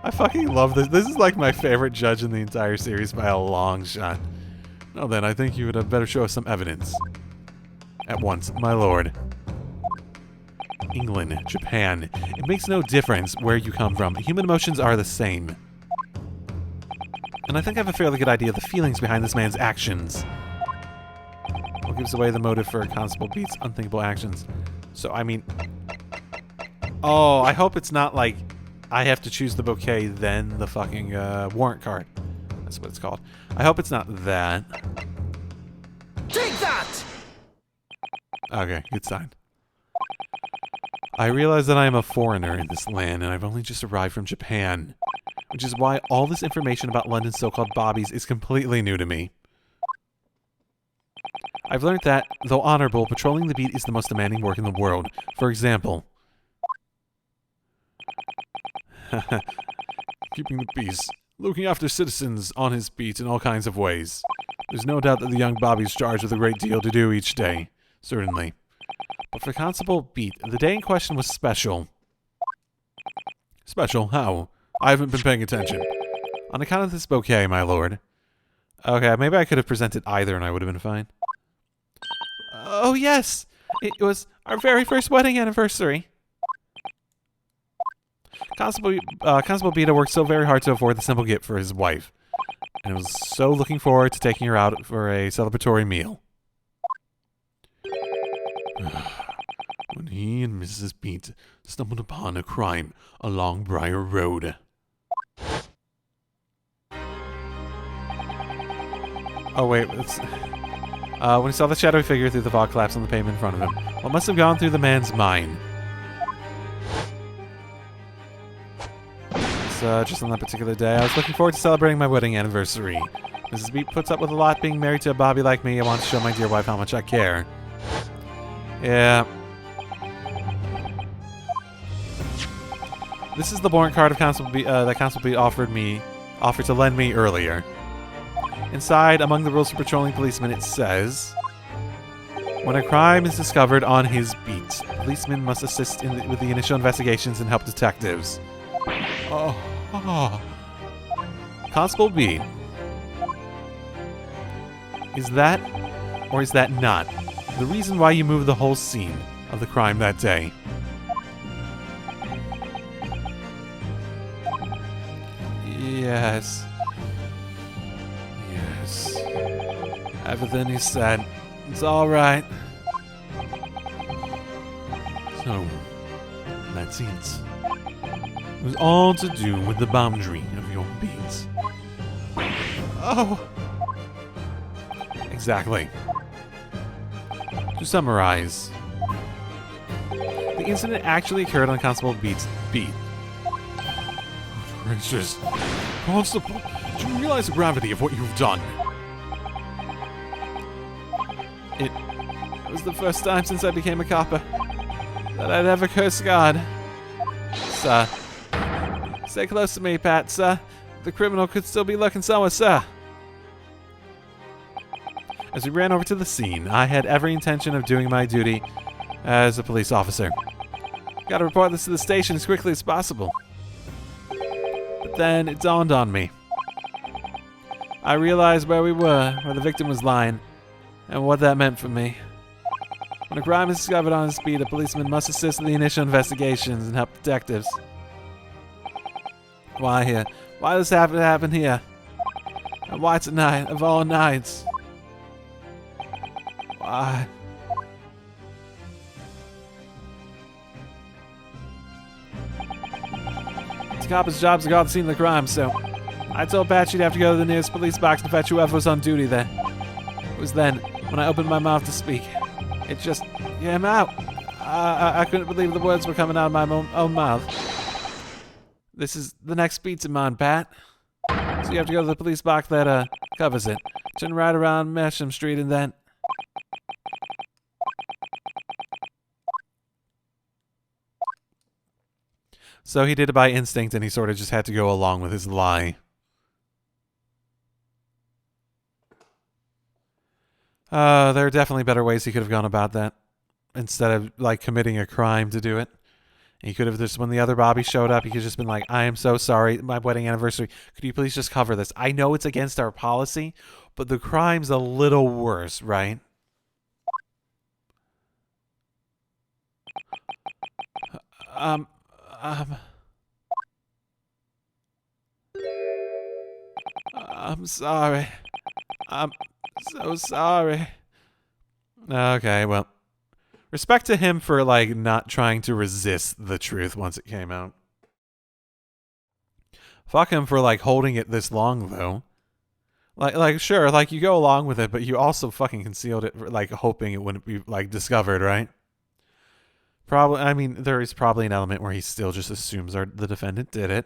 I fucking love this. This is like my favorite judge in the entire series by a long shot. Now then, I think you would have better show us some evidence. At once, my lord. England, Japan. It makes no difference where you come from. Human emotions are the same. And I think I have a fairly good idea of the feelings behind this man's actions. What gives away the motive for Constable Beat's unthinkable actions? So, I mean... oh, I hope it's not like I have to choose the bouquet, then the fucking warrant card. That's what it's called. I hope it's not that. Take that! Okay, good sign. I realize that I am a foreigner in this land, and I've only just arrived from Japan, which is why all this information about London's so-called bobbies is completely new to me. I've learned that, though honorable, patrolling the beat is the most demanding work in the world. For example... keeping the peace, looking after citizens on his beat in all kinds of ways. There's no doubt that the young Bobby's charged with a great deal to do each day. Certainly. But for Constable Beat, the day in question was special. Special? How? I haven't been paying attention. On account of this bouquet, my lord. Okay, maybe I could have presented either and I would have been fine. Oh, yes! It was our very first wedding anniversary. Constable Beta worked so very hard to afford the simple gift for his wife, and was so looking forward to taking her out for a celebratory meal. When he and Mrs. Beat stumbled upon a crime along Briar Road. Oh wait, when he saw the shadowy figure through the fog collapse on the pavement in front of him, what must have gone through the man's mind? Just on that particular day, I was looking forward to celebrating my wedding anniversary. Mrs. Beat puts up with a lot being married to a Bobby like me. I want to show my dear wife how much I care. Yeah. This is the warrant card of Constable Beat that Constable Beat offered to lend me earlier. Inside, among the rules for patrolling policemen, it says, when a crime is discovered on his beat, policemen must assist with the initial investigations and help detectives. Oh. Constable B. Is that, or is that not, the reason why you moved the whole scene of the crime that day? Yes. Yes. Everything he said. It's alright. So, that's it. It was all to do with the boundary of your beats. Oh! Exactly. To summarize, the incident actually occurred on Constable Beat's beat. Gracious. Constable, do you realize the gravity of what you've done? It was the first time since I became a copper that I'd ever cursed God. Sir, stay close to me, Pat, sir. The criminal could still be lurking somewhere, sir. As we ran over to the scene, I had every intention of doing my duty as a police officer. Gotta report this to the station as quickly as possible. But then it dawned on me. I realized where we were, where the victim was lying, and what that meant for me. When a crime is discovered on his beat, a policeman must assist in the initial investigations and help detectives. Why here? Why does this have to happen here? And why tonight, of all nights? Why? It's a cop's job to guard the scene of the crime, so I told Pat she'd have to go to the nearest police box and fetch whoever was on duty there. It was then, when I opened my mouth to speak, it just came out. I couldn't believe the words were coming out of my own mouth. This is the next beat's in mine, Pat. So you have to go to the police box that covers it. Turn right around Mesham Street and then... So he did it by instinct and he sort of just had to go along with his lie. There are definitely better ways he could have gone about that. Instead of, like, committing a crime to do it. He could have just, when the other Bobby showed up, he could have just been like, I am so sorry, my wedding anniversary. Could you please just cover this? I know it's against our policy, but the crime's a little worse, right? I'm sorry. I'm so sorry. Okay, well. Respect to him for, like, not trying to resist the truth once it came out. Fuck him for, like, holding it this long, though. Like, sure, like, you go along with it, but you also fucking concealed it, like, hoping it wouldn't be, like, discovered, right? Probably, I mean, there is probably an element where he still just assumes the defendant did it.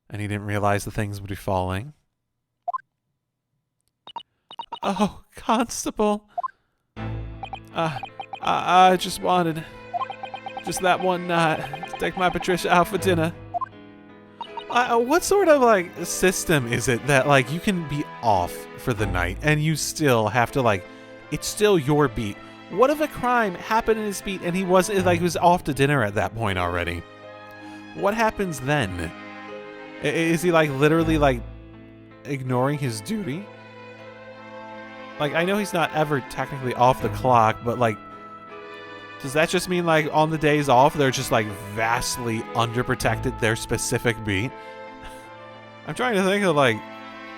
And he didn't realize the things would be falling. Oh, Constable. I just wanted, just that one night, to take my Patricia out for dinner. What sort of, like, system is it that, like, you can be off for the night and you still have to, like, it's still your beat? What if a crime happened in his beat and he was off to dinner at that point already? What happens then? Is he, like, literally, like, ignoring his duty? Like, I know he's not ever technically off the clock, but, like, Does that just mean, like, on the days off, they're just, like, vastly underprotected their specific beat? I'm trying to think of, like,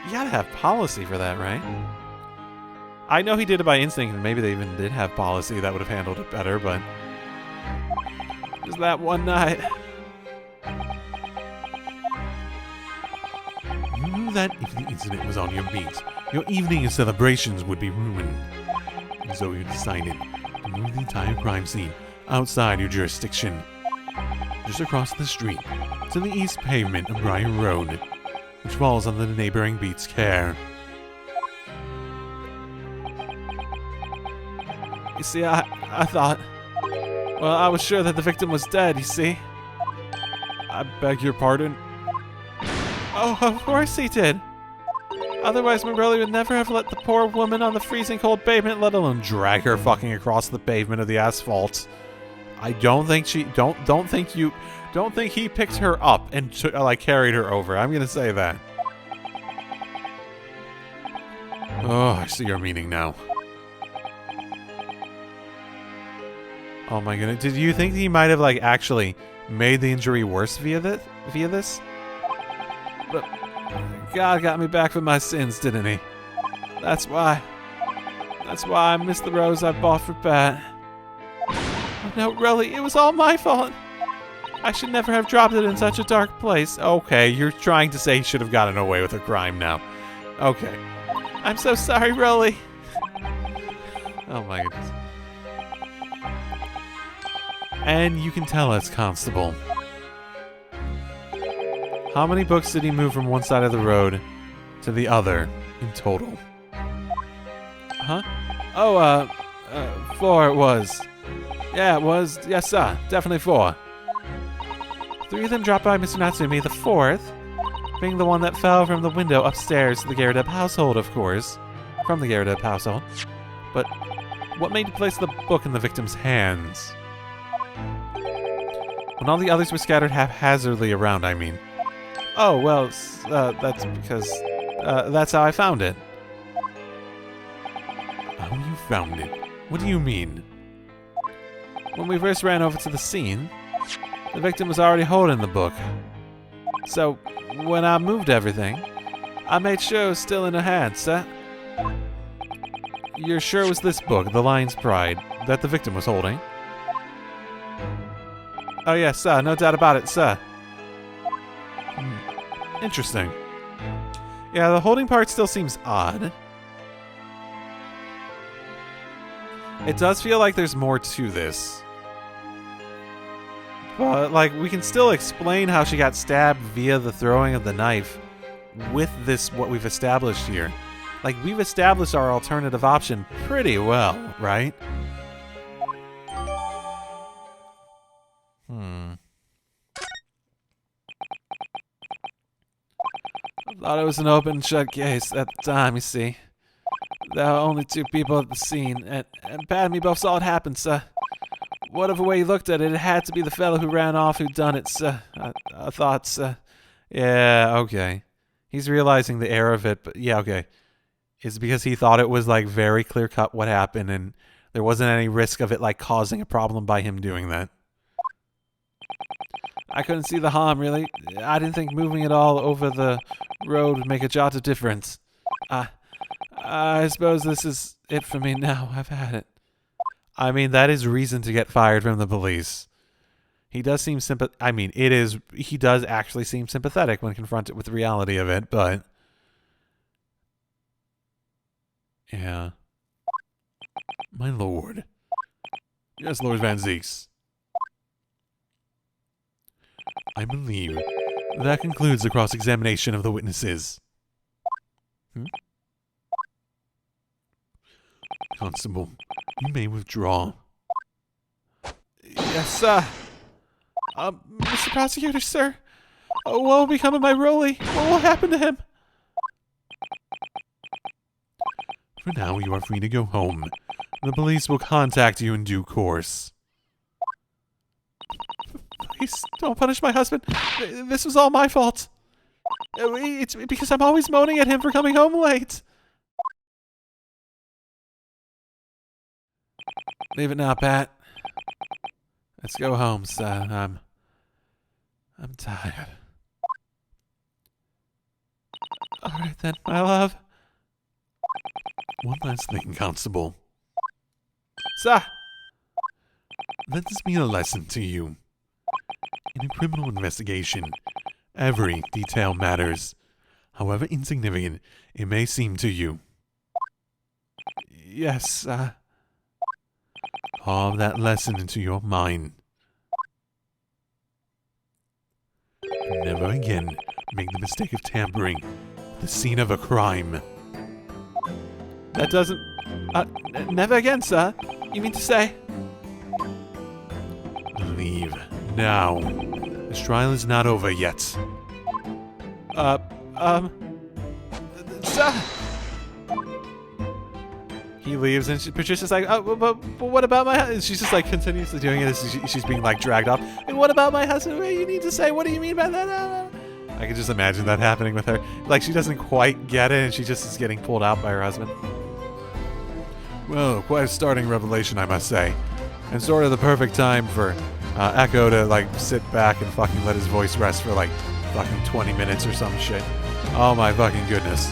you gotta have policy for that, right? I know he did it by instinct, and maybe they even did have policy that would have handled it better, but just that one night. You knew that if the incident was on your beat, your evening and celebrations would be ruined. And so you decided to move the entire crime scene outside your jurisdiction, just across the street to the east pavement of Briar Road, which falls under the neighboring beat's care. You see, I thought... Well, I was sure that the victim was dead, you see. I beg your pardon. Oh, of course he did. Otherwise, Morelli would never have let the poor woman on the freezing cold pavement, let alone drag her fucking across the pavement of the asphalt. I don't think she... Don't think he picked her up and, like, carried her over. I'm gonna say that. Oh, I see your meaning now. Oh my goodness. Did you think he might have, like, actually made the injury worse via this? But God got me back for my sins, didn't he? That's why I missed the rose I bought for Pat. Oh, no, really, it was all my fault. I should never have dropped it in such a dark place. Okay, you're trying to say he should have gotten away with a crime now. Okay. I'm so sorry, really. Oh my goodness. And you can tell us, Constable. How many books did he move from one side of the road to the other in total? Huh? Oh, 4 it was. Yeah, it was. Yes, sir. Definitely 4. 3 of them dropped by Mr. Natsumi, the 4th being the one that fell from the window upstairs to the Garrett household, of course. From the Garrett household. But what made you place the book in the victim's hands? When all the others were scattered haphazardly around, I mean. Oh, well, that's because, that's how I found it. How you found it? What do you mean? When we first ran over to the scene, the victim was already holding the book. So, when I moved everything, I made sure it was still in her hand, sir. You're sure it was this book, The Lion's Pride, that the victim was holding? Oh yes, sir, no doubt about it, sir. Interesting. Yeah, the holding part still seems odd. It does feel like there's more to this. But, like, we can still explain how she got stabbed via the throwing of the knife with this, what we've established here. Like, we've established our alternative option pretty well, right? I thought it was an open and shut case at the time, you see. There were only 2 people at the scene, and Pat and me both saw it happen, sir. Whatever way you looked at it, it had to be the fellow who ran off who done it, sir. I thought, sir. Yeah, okay. He's realizing the error of it, but yeah, okay. It's because he thought it was, like, very clear-cut what happened, and there wasn't any risk of it, like, causing a problem by him doing that. I couldn't see the harm, really. I didn't think moving it all over the road would make a jot of difference. I suppose this is it for me now. I've had it. I mean, that is reason to get fired from the police. He does seem he does actually seem sympathetic when confronted with the reality of it, but... Yeah. My lord. Yes, Lord Van Zeeks. I believe that concludes the cross-examination of the witnesses. Constable, you may withdraw. Yes, sir. Mr. Prosecutor, sir. What will become of my Rolly? What will happen to him? For now, you are free to go home. The police will contact you in due course. Please, don't punish my husband. This was all my fault. It's because I'm always moaning at him for coming home late. Leave it now, Pat. Let's go home, sir. I'm tired. All right then, my love. One last thing, Constable. Sir! Let this be a lesson to you. In a criminal investigation, every detail matters, however insignificant it may seem to you. Yes, sir. Carve that lesson into your mind. Never again make the mistake of tampering with the scene of a crime. That doesn't... never again, sir. You mean to say... Leave. Now. This trial is not over yet. Sir! He leaves and Patricia's like, oh, but what about my husband? She's just like continuously doing it as she's being like dragged off. And what about my husband? What do you need to say? What do you mean by that? I can just imagine that happening with her. Like she doesn't quite get it and she just is getting pulled out by her husband. Well, quite a starting revelation, I must say. And sort of the perfect time for Echo to like sit back and fucking let his voice rest for like fucking 20 minutes or some shit. Oh my fucking goodness.